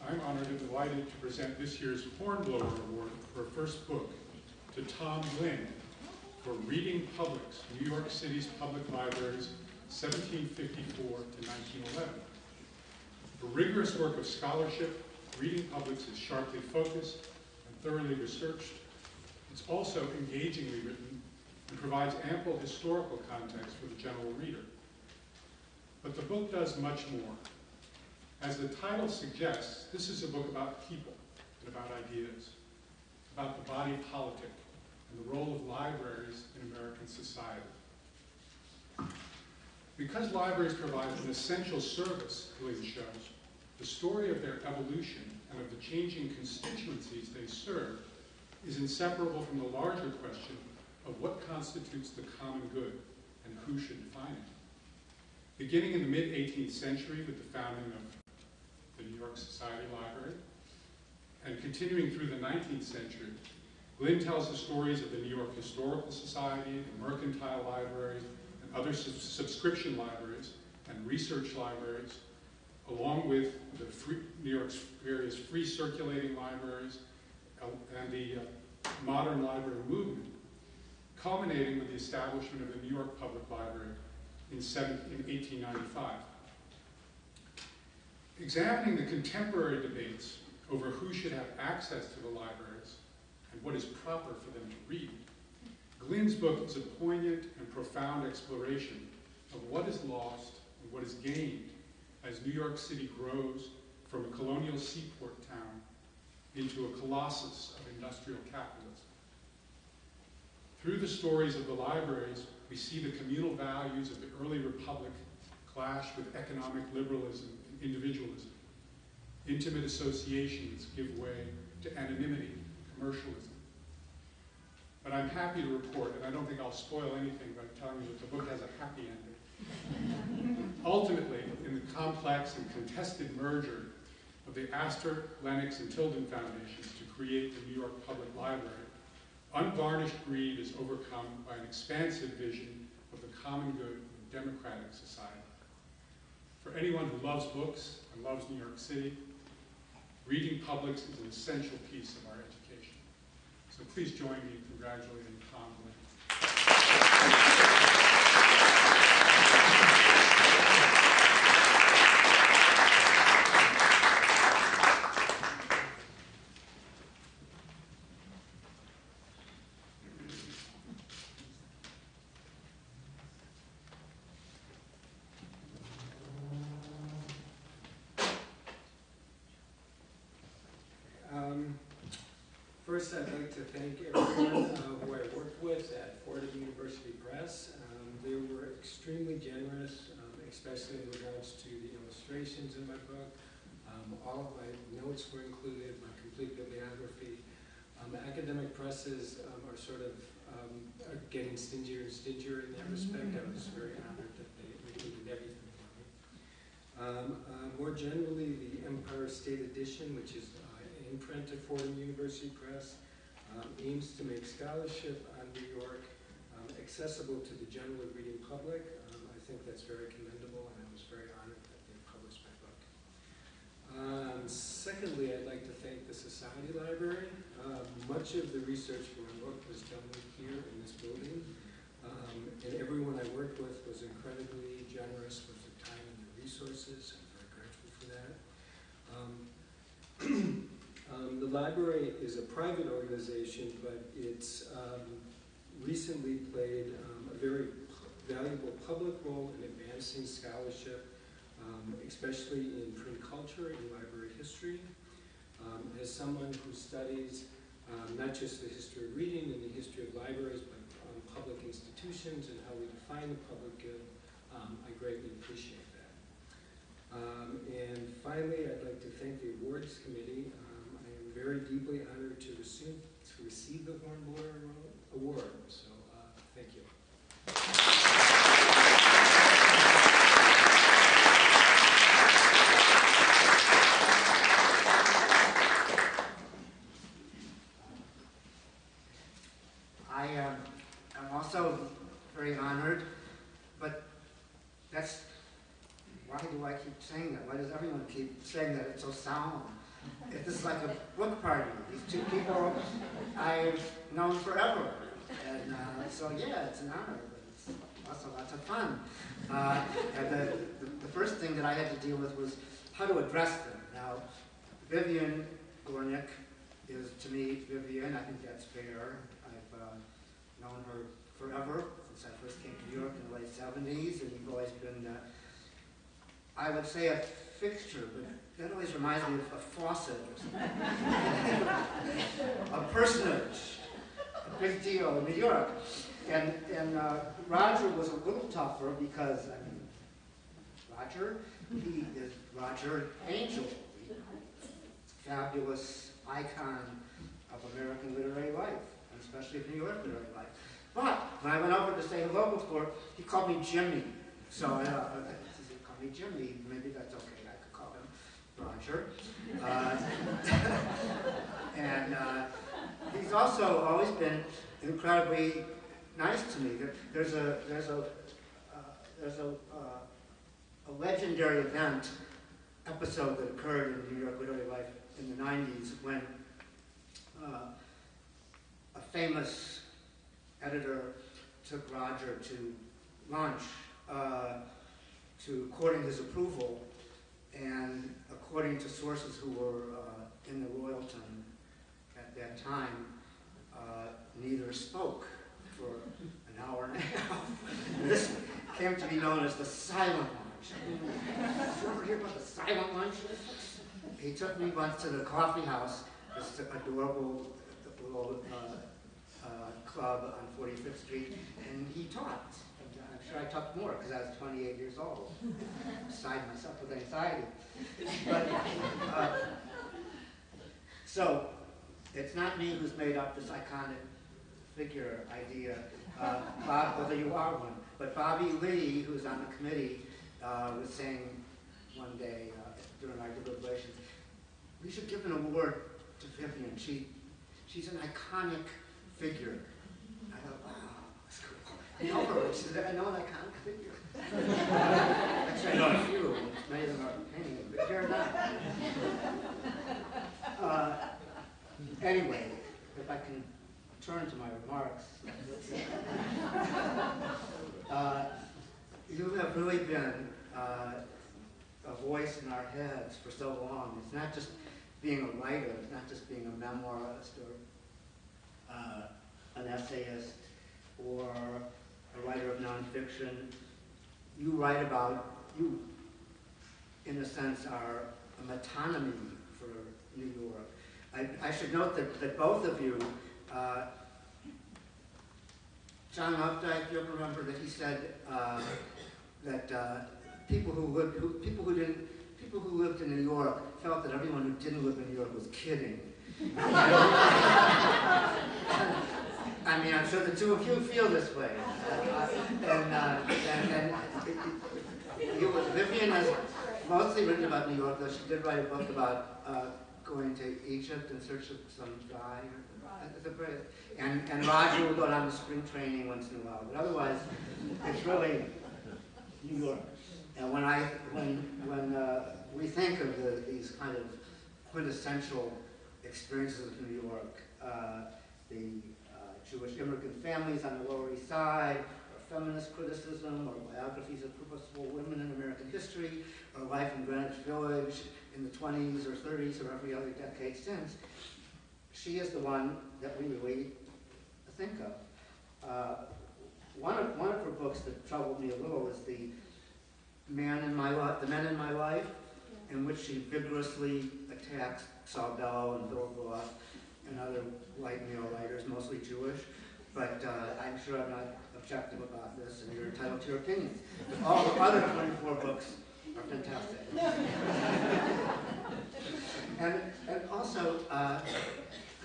I'm honored and delighted to present this year's Hornblower Award for first book to Tom Glynn for Reading Publics, New York City's Public Libraries, 1754 to 1911. The rigorous work of scholarship, Reading Publics is sharply focused and thoroughly researched. It's also engagingly written and provides ample historical context for the general reader. But the book does much more. As the title suggests, this is a book about people and about ideas, about the body politic and the role of libraries in American society. Because libraries provide an essential service, Glynn shows, the story of their evolution and of the changing constituencies they serve is inseparable from the larger question of what constitutes the common good and who should define it. Beginning in the mid-18th century with the founding of the New York Society Library, and continuing through the 19th century, Glynn tells the stories of the New York Historical Society, the Mercantile Library, and other subscription libraries and research libraries, along with the New York's various free circulating libraries and the modern library movement, culminating with the establishment of the New York Public Library in 1895. Examining the contemporary debates over who should have access to the libraries and what is proper for them to read, Glynn's book is a poignant and profound exploration of what is lost and what is gained as New York City grows from a colonial seaport town into a colossus of industrial capitalism. Through the stories of the libraries, we see the communal values of the early republic clash with economic liberalism and individualism. Intimate associations give way to anonymity, commercialism. But I'm happy to report, and I don't think I'll spoil anything by telling you that the book has a happy ending. Ultimately, in the complex and contested merger of the Astor, Lenox, and Tilden Foundations to create the New York Public Library, unvarnished greed is overcome by an expansive vision of the common good of democratic society. For anyone who loves books and loves New York City, Reading Publics is an essential piece of our education. So please join me in congratulating Tom Glynn. First, I'd like to thank everyone who I worked with at Fordham University Press. They were extremely generous, especially in regards to the illustrations in my book. All of my notes were included, my complete bibliography. Academic presses are sort of getting stingier and stingier in that respect. I was very honored that they included everything for me. More generally, the Empire State Edition, which is in print at Fordham University Press, aims to make scholarship on New York accessible to the general reading public. I think that's very commendable, and I was very honored that they published my book. Secondly, I'd like to thank the Society Library. Much of the research for my book was done here in this building, and everyone I worked with was incredibly generous with their time and their resources. I'm very grateful for that. The library is a private organization, but it's recently played a very valuable public role in advancing scholarship especially in print culture and library history. As someone who studies not just the history of reading and the history of libraries, but public institutions and how we define the public good, I greatly appreciate that. And finally, I'd like to thank the awards committee. I am very deeply honored to receive the Hornblower Award. So thank you. I'm also very honored, but that's, why do I keep saying that? Why does everyone keep saying that it's so solemn? This is like a book party. These two people I've known forever. And so yeah, it's an honor, but it's also lots of fun. And the first thing that I had to deal with was how to address them. Now, Vivian Gornick is, to me, Vivian. I think that's fair. I've known her forever, since I first came to New York in the late 70s, and you've always been, I would say, a fixture, but that always reminds me of a faucet or something. A personage, a big deal in New York. And Roger was a little tougher because, I mean, Roger, he is Roger Angel, the fabulous icon of American literary life, and especially of New York literary life. But when I went over to say hello before, he called me Jimmy. So he called me Jimmy. Maybe that's okay. I could call him Roger. And he's also always been incredibly nice to me. There's a legendary event episode that occurred in New York literary life in the 90s when a famous editor took Roger to lunch to courting his approval, and according to sources who were in the Royalton at that time, neither spoke for an hour and a half. This came to be known as the silent lunch. Did you ever hear about the silent lunch? He took me once to the coffee house, this adorable little club on 45th Street, and he talked. And I'm sure I talked more because I was 28 years old, beside myself with anxiety. But, so, it's not me who's made up this iconic figure idea, Bob, whether you are one. But Bobby Lee, who's on the committee, was saying one day during our deliberations, we should give an award to Vivian. She's an iconic figure. I thought, wow, that's cool. No, she said, I know an iconic figure. Actually, I know a few. Many of them are painting, but they're not. Anyway, if I can turn to my remarks. You have really been a voice in our heads for so long. It's not just being a writer, it's not just being a memoirist or an essayist or a writer of nonfiction. You write about, you, in a sense, are a metonymy for New York. I should note that both of you, John Updike, you ever remember that he said that people who lived in New York felt that everyone who didn't live in New York was kidding. I mean, I'm sure the two of you feel this way. Vivian has mostly written about New York, though she did write a book about going to Egypt in search of some guy. And Roger will go down to spring training once in a while. But otherwise, it's really New York. And when we think of these kind of quintessential experiences of New York, the Jewish immigrant families on the Lower East Side, or feminist criticism, or biographies of purposeful women in American history, or life in Greenwich Village in the 20s or 30s or every other decade since, she is the one that we really think of. One of her books that troubled me a little is the The Men in My Life, in which she vigorously attacks Saul Bellow and Philip Roth and other white male writers, mostly Jewish. But I'm sure I'm not objective about this, and you're entitled to your opinion. But all the other 24 books are fantastic. and also, I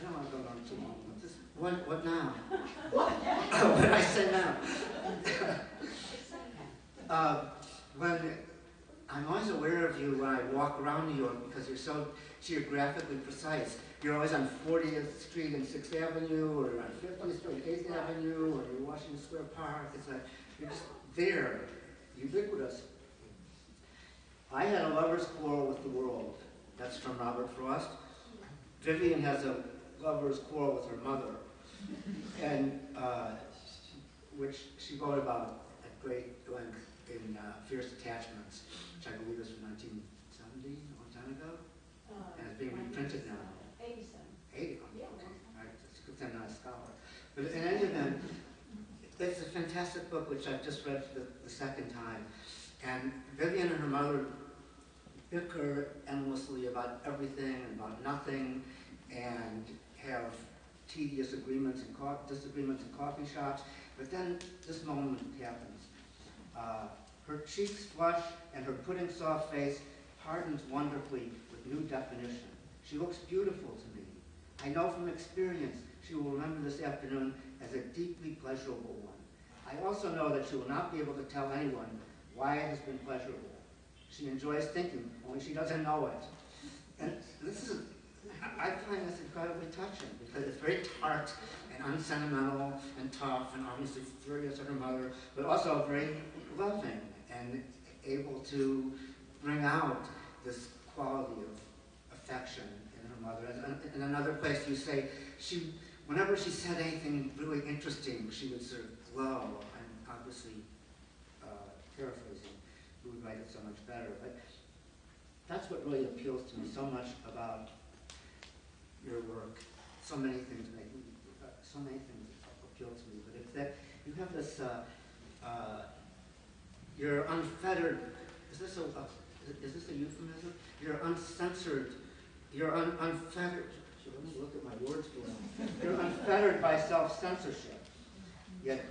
don't want to go on too long. What now? What did I say now? When I'm always aware of you when I walk around New York because you're so geographically precise. You're always on 40th Street and 6th Avenue, or you're on 50th Street, 8th Avenue, or you're Washington Square Park. It's like, you're just there, ubiquitous. I had a lover's quarrel with the world. That's from Robert Frost. Vivian has a lover's quarrel with her mother, and which she wrote about at great length in Fierce Attachments, which I believe is from 1970, a long time ago, and it's being reprinted now. 87. 80? Yeah. Okay. It's a good thing I'm not a scholar. But in any event, it's a fantastic book which I've just read for the second time. And Vivian and her mother bicker endlessly about everything and about nothing, and have tedious disagreements in coffee shops. But then this moment happens. Her cheeks flush and her pudding soft face hardens wonderfully with new definition. She looks beautiful to me. I know from experience she will remember this afternoon as a deeply pleasurable one. I also know that she will not be able to tell anyone why it has been pleasurable. She enjoys thinking, only she doesn't know it. And I find this incredibly touching because it's very tart and unsentimental and tough and obviously furious at her mother, but also very loving and able to bring out this quality of affection in her mother. And in another place you say, whenever she said anything really interesting, she would sort of glow. I'm obviously paraphrasing, who would write it so much better. But that's what really appeals to me so much about your work. So many things appeal to me, but it's that you have this, you're unfettered. Is this a euphemism? You're uncensored. You're unfettered. Let me look at my words for a moment. You're unfettered by self-censorship, yet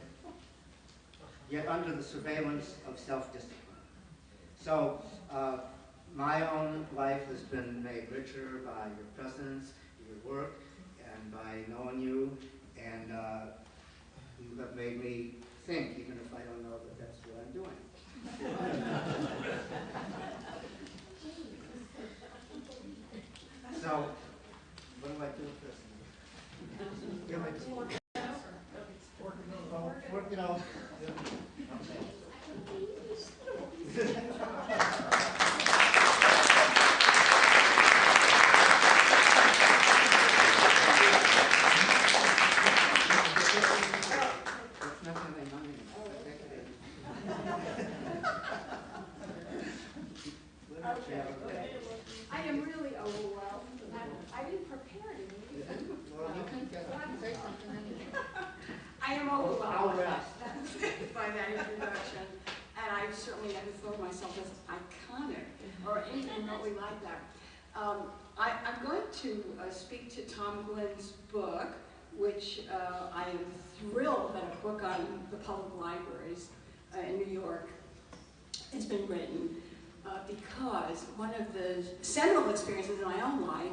under the surveillance of self-discipline. So my own life has been made richer by your presence, your work, and by knowing you, and you have made me think, even if I don't know that that's what I'm doing. So, what do I do with this? Work it out. I am really overwhelmed. I didn't prepare anything. I am overwhelmed by that introduction, and I certainly never thought of myself as iconic or anything remotely like that. I'm going to speak to Tom Glynn's book, which I am thrilled that a book on the public libraries in New York has been written, because one of the seminal experiences in my own life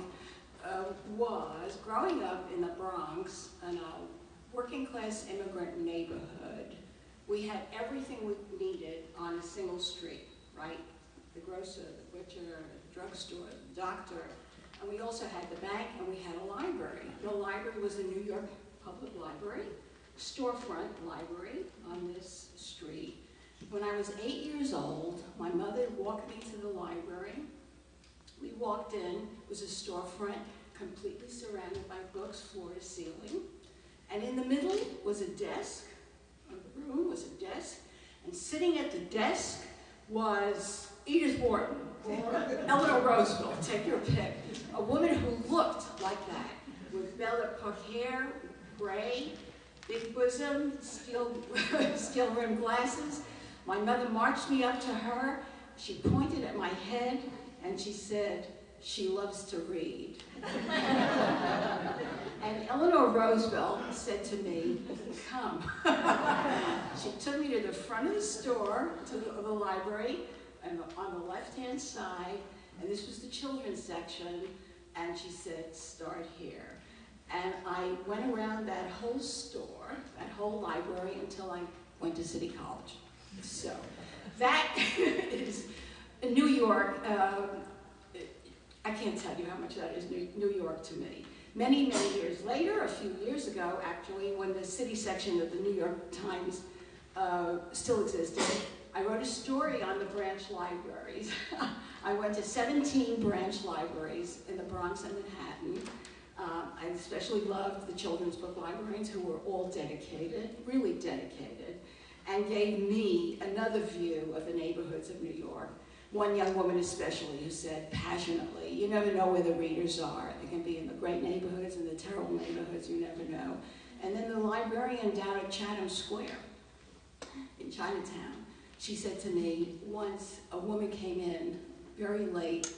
was growing up in the Bronx in a working class immigrant neighborhood. We had everything we needed on a single street, right? The grocer, the butcher, the drugstore, the doctor, and we also had the bank, and we had a library. The library was a New York Public Library, storefront library on this street. When I was 8 years old, my mother walked me to the library. We walked in, it was a storefront completely surrounded by books, floor to ceiling. And in the middle was a desk, of the room was a desk, and sitting at the desk was Edith Wharton or Eleanor Roosevelt, take your pick. A woman who looked like that, with belle-epoque hair, gray, big bosom, steel-rimmed glasses. My mother marched me up to her, she pointed at my head and she said, "She loves to read." And Eleanor Roosevelt said to me, "Come." She took me to the front of the store, to the library, and on the left-hand side, and this was the children's section, and she said, "Start here." And I went around that whole store, that whole library, until I went to City College. So that is New York. I can't tell you how much that is New York to me. Many, many years later, a few years ago, actually, when the city section of the New York Times still existed, I wrote a story on the branch libraries. I went to 17 branch libraries in the Bronx and Manhattan. I especially loved the children's book librarians, who were all dedicated, really dedicated, and gave me another view of the neighborhoods of New York. One young woman especially who said passionately, "You never know where the readers are. They can be in the great neighborhoods and the terrible neighborhoods, you never know." And then the librarian down at Chatham Square in Chinatown, she said to me once, a woman came in very late,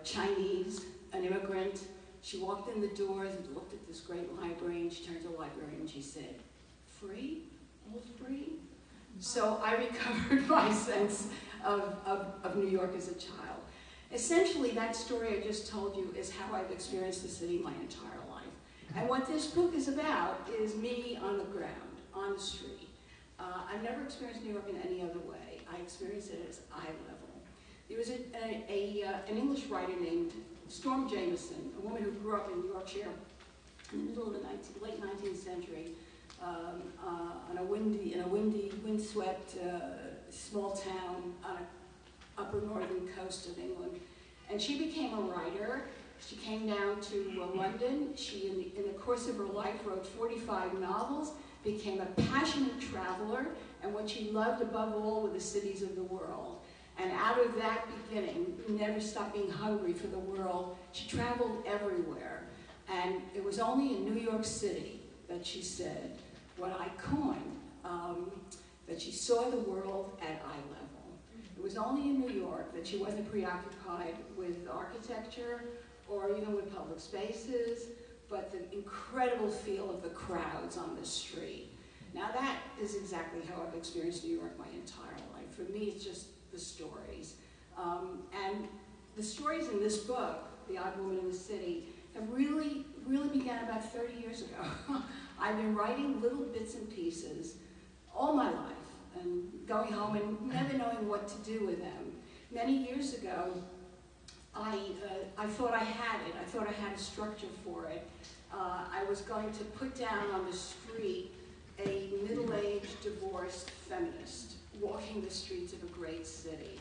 Chinese, an immigrant. She walked in the doors and looked at this great library, and she turned to the librarian and she said, "Free? All free?" So I recovered my sense of New York as a child. Essentially, that story I just told you is how I've experienced the city my entire life. And what this book is about is me on the ground, on the street. I've never experienced New York in any other way. I experienced it as eye level. There was an English writer named Storm Jameson, a woman who grew up in Yorkshire in the middle of the late 19th century, in a windy, windswept small town on the upper northern coast of England. And she became a writer. She came down to London. She, in the course of her life, wrote 45 novels, became a passionate traveler, and what she loved above all were the cities of the world. And out of that beginning, never stopped being hungry for the world, she traveled everywhere. And it was only in New York City that she said what I coined, that she saw the world at eye level. It was only in New York that she wasn't preoccupied with architecture or even with public spaces, but the incredible feel of the crowds on the street. Now that is exactly how I've experienced New York my entire life. For me, it's just the stories. And the stories in this book, The Odd Woman in the City, have really began about 30 years ago. I've been writing little bits and pieces all my life, and going home and never knowing what to do with them. Many years ago, I thought I had it. I thought I had a structure for it. I was going to put down on the street a middle-aged, divorced feminist walking the streets of a great city.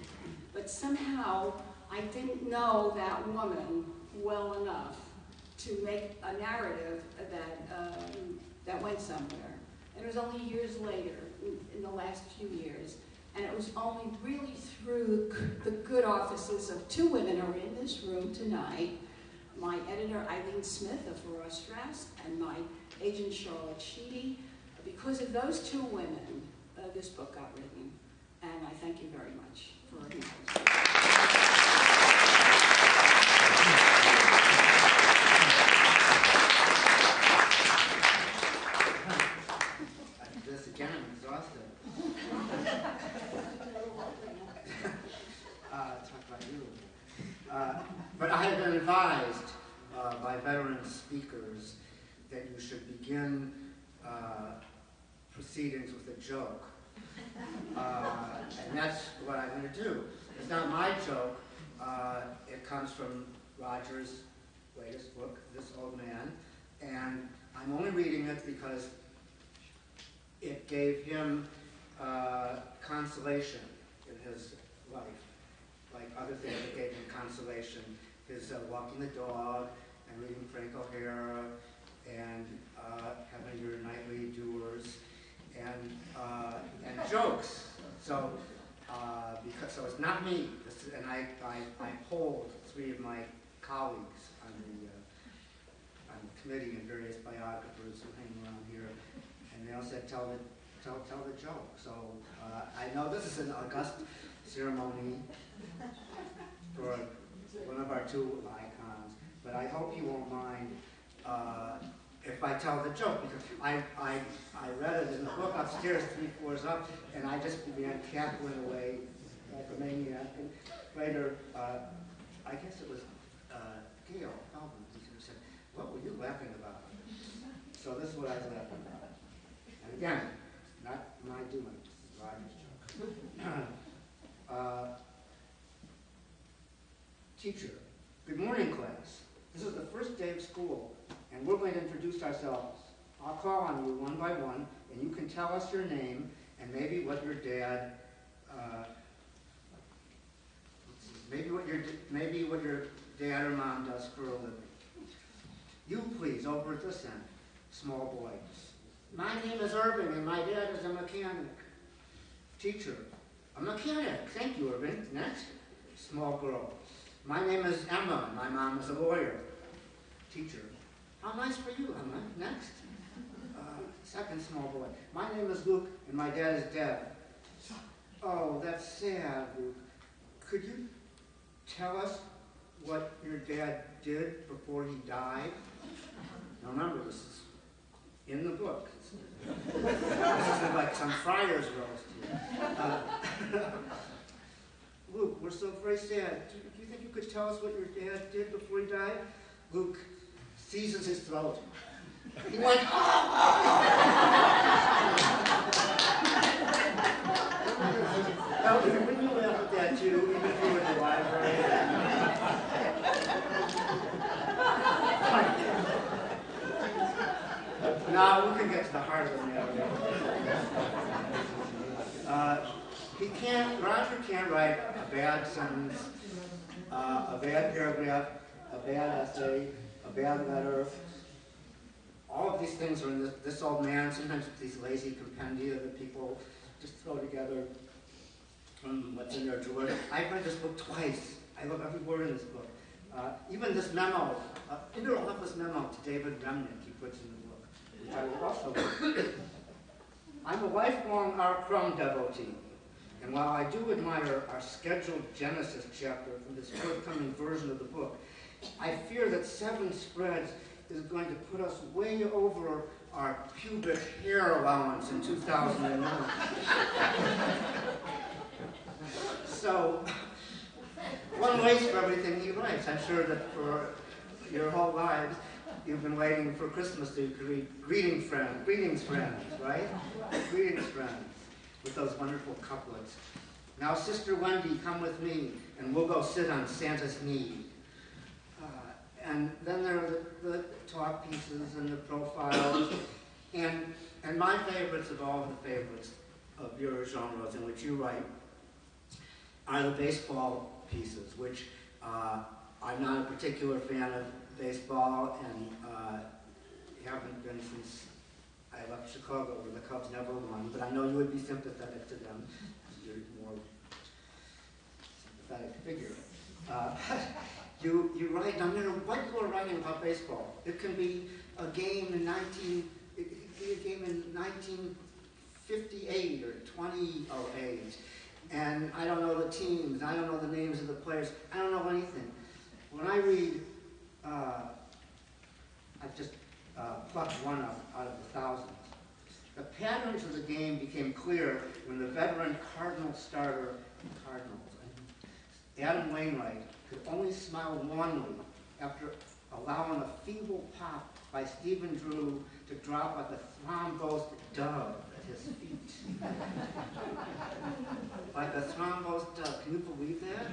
But somehow, I didn't know that woman well enough to make a narrative that went somewhere. And it was only years later, in the last few years, and it was only really through the good offices of two women who are in this room tonight, my editor Eileen Smith of Farrar Straus and my agent Charlotte Sheedy. Because of those two women, this book got written, and I thank you very much for acknowledging it. This again, I'm exhausted. Talk about you. But I have been advised by veteran speakers that you should begin proceedings with a joke. And that's what I'm going to do. It's not my joke. It comes from Roger's latest book, This Old Man. And I'm only reading it because it gave him consolation in his life, like other things that gave him consolation. His walking the dog and reading Frank O'Hara and having your nightly doers and jokes. So so it's not me. And I polled three of my colleagues on the committee and various biographers who hang around here, and they all said tell the joke. So I know this is an august ceremony, for one of our two icons, but I hope you won't mind if I tell the joke, because I read it in the book upstairs, 3 floors up, and I just began cackling away like a maniac. And later, I guess it was Gail Feldman who said, "What were you laughing about?" So this is what I was laughing about. And again, not my doing, Roger's joke. Teacher, good morning, class. This is the first day of school, and we're going to introduce ourselves. I'll call on you one by one, and you can tell us your name and maybe what your dad, maybe what your dad or mom does for a living. You, please, over at this end, small boy. My name is Irving, and my dad is a mechanic. Teacher, a mechanic. Thank you, Irving. Next, small girl. My name is Emma, and my mom is a lawyer. Teacher, how nice for you, Emma. Next. Second small boy. My name is Luke, and my dad is Deb. Oh, that's sad, Luke. Could you tell us what your dad did before he died? Now remember, this is in the book. This is like some friar's roast here. Luke, we're so very sad. Do you think you could tell us what your dad did before he died? Luke seizes his throat. He went, Now, wouldn't you laugh at that too, even if you were in the library? Now, we can get to the heart of the matter. Roger can't write a bad sentence, a bad paragraph, a bad essay, a bad letter. All of these things are in this old man, sometimes these lazy compendia that people just throw together from what's in their drawer. I've read this book twice. I love every word in this book. Even this memo, inter-office memo to David Remnick he puts in the book, which I will also read. I'm a lifelong R. Crumb devotee, and while I do admire our scheduled Genesis chapter from this forthcoming version of the book, I fear that 7 spreads is going to put us way over our pubic hair allowance in 2009. So, one waits for everything he writes. I'm sure that for your whole lives, you've been waiting for Christmas to read greetings friends, right? Greetings friends, with those wonderful couplets. Now, Sister Wendy, come with me, and we'll go sit on Santa's knee. And then there are the talk pieces and the profiles, and my favorites of all the favorites of your genres in which you write are the baseball pieces, which I'm not a particular fan of baseball and haven't been since I left Chicago, where the Cubs never won, but I know you would be sympathetic to them, because you're a more sympathetic figure. You write, no matter what you are writing about baseball, it can be a game in 1958 or 2008, and I don't know the teams, I don't know the names of the players, I don't know anything. When I read, I've just plucked one out of the thousands. The patterns of the game became clear when the veteran Cardinal starter, Adam Wainwright, could only smile wanly after allowing a feeble pop by Stephen Drew to drop like a thrombosed dove at his feet. Like a thrombosed dove. Can you believe that?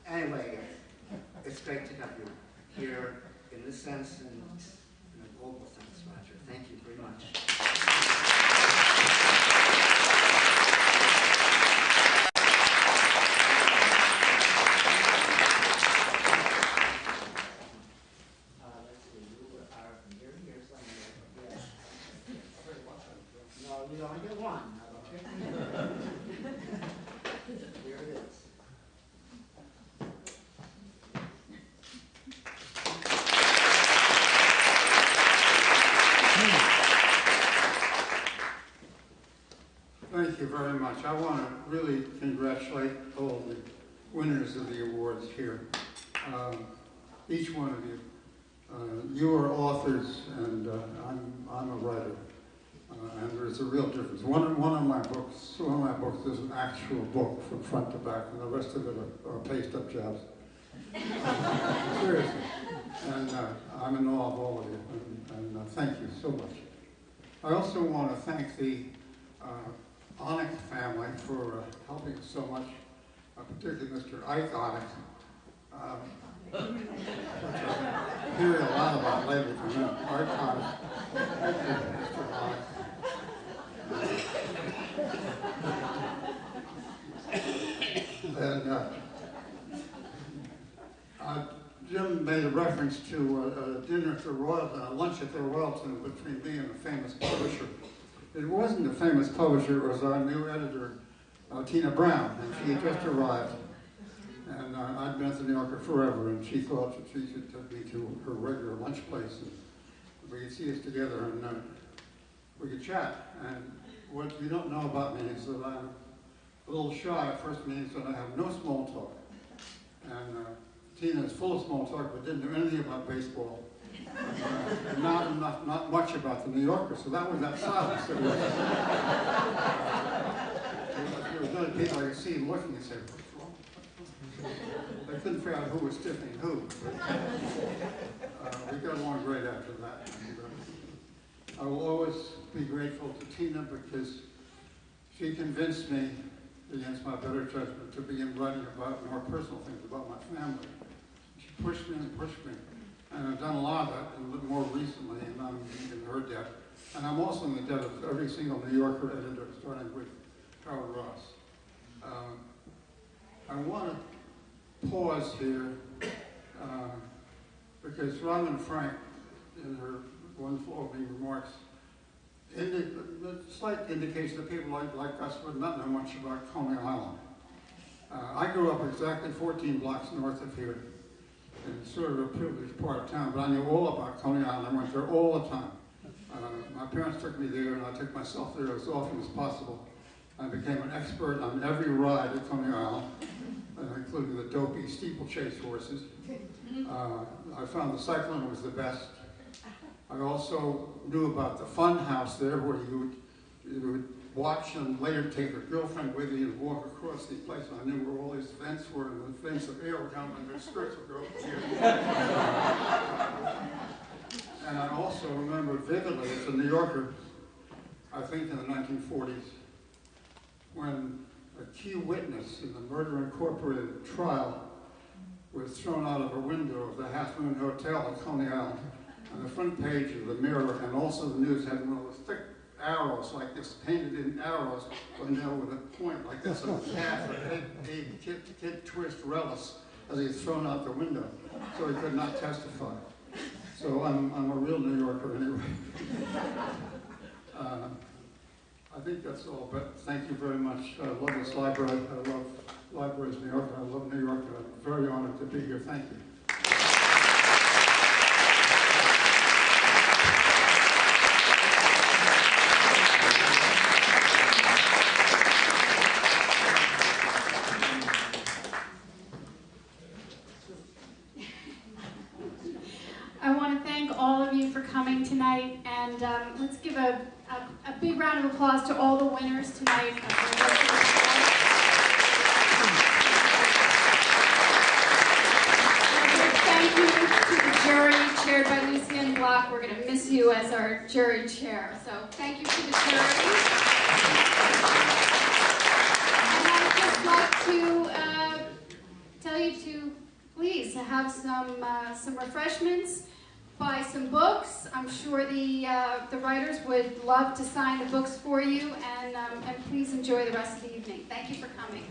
Anyway, it's great to have you here in this sense and in a global sense, Roger. Thank you very much. You only get one. Here it is. much. I want to really congratulate all the winners of the awards here. Each one of you. You are authors, and I'm a writer. And there's a real difference. One of my books is an actual book from front to back, and the rest of it are paste-up jobs. Seriously. And I'm in awe of all of you, and thank you so much. I also want to thank the Onyx family for helping us so much, particularly Mr. Ike Onyx. Which I'll hear a lot about later from him. Ike Onyx. Mr. Onyx. And Jim made a reference to a dinner at the lunch at the Royalton between me and a famous publisher. It wasn't a famous publisher, it was our new editor, Tina Brown, and she had just arrived. And I'd been at the New Yorker forever, and she thought that she should take me to her regular lunch place, and we could see us together, and we could chat. And what you don't know about me is that I'm a little shy at first meetings, and I have no small talk. And Tina is full of small talk, but didn't know anything about baseball. And not much about the New Yorker, so that was that silence. There was other people I could see looking and say, what's wrong? They couldn't figure out who was stiffing who. We got along great after that. I will always be grateful to Tina because she convinced me, against my better judgment, to begin writing about more personal things about my family. She pushed me and pushed me. And I've done a lot of that more recently, and I'm in her debt. And I'm also in the debt of every single New Yorker editor, starting with Howard Ross. I want to pause here because Robin Frank, in her wonderful opening remarks, a slight indication that people like us would not know much about Coney Island. I grew up exactly 14 blocks north of here, in sort of a privileged part of town, but I knew all about Coney Island. I went there all the time. My parents took me there, and I took myself there as often as possible. I became an expert on every ride at Coney Island, including the dopey steeplechase horses. I found the cycling was the best. I also knew about the fun house there, where you would watch and later take your girlfriend with you and walk across the place. And I knew where all these vents were, and the vents of air would come and their skirts would go here. And I also remember vividly as a New Yorker, I think in the 1940s, when a key witness in the Murder Incorporated trial was thrown out of a window of the Half Moon Hotel at Coney Island. On the front page of the Mirror, and also the news had one of those thick arrows like this, painted in arrows, going down with a point like this, on the calf of Kid Twist Relis, as he's thrown out the window, so he could not testify. So I'm a real New Yorker anyway. I think that's all, but thank you very much. I love this library. I love libraries in New York. I love New York. I'm very honored to be here. Thank you. I want to thank all of you for coming tonight, and let's give a big round of applause to all the winners tonight. Thank you to the jury, chaired by Lucien Block. We're going to miss you as our jury chair, so thank you to the jury. And I'd just like to tell you to please have some refreshments, buy some books. I'm sure the writers would love to sign the books for you, and please enjoy the rest of the evening. Thank you for coming.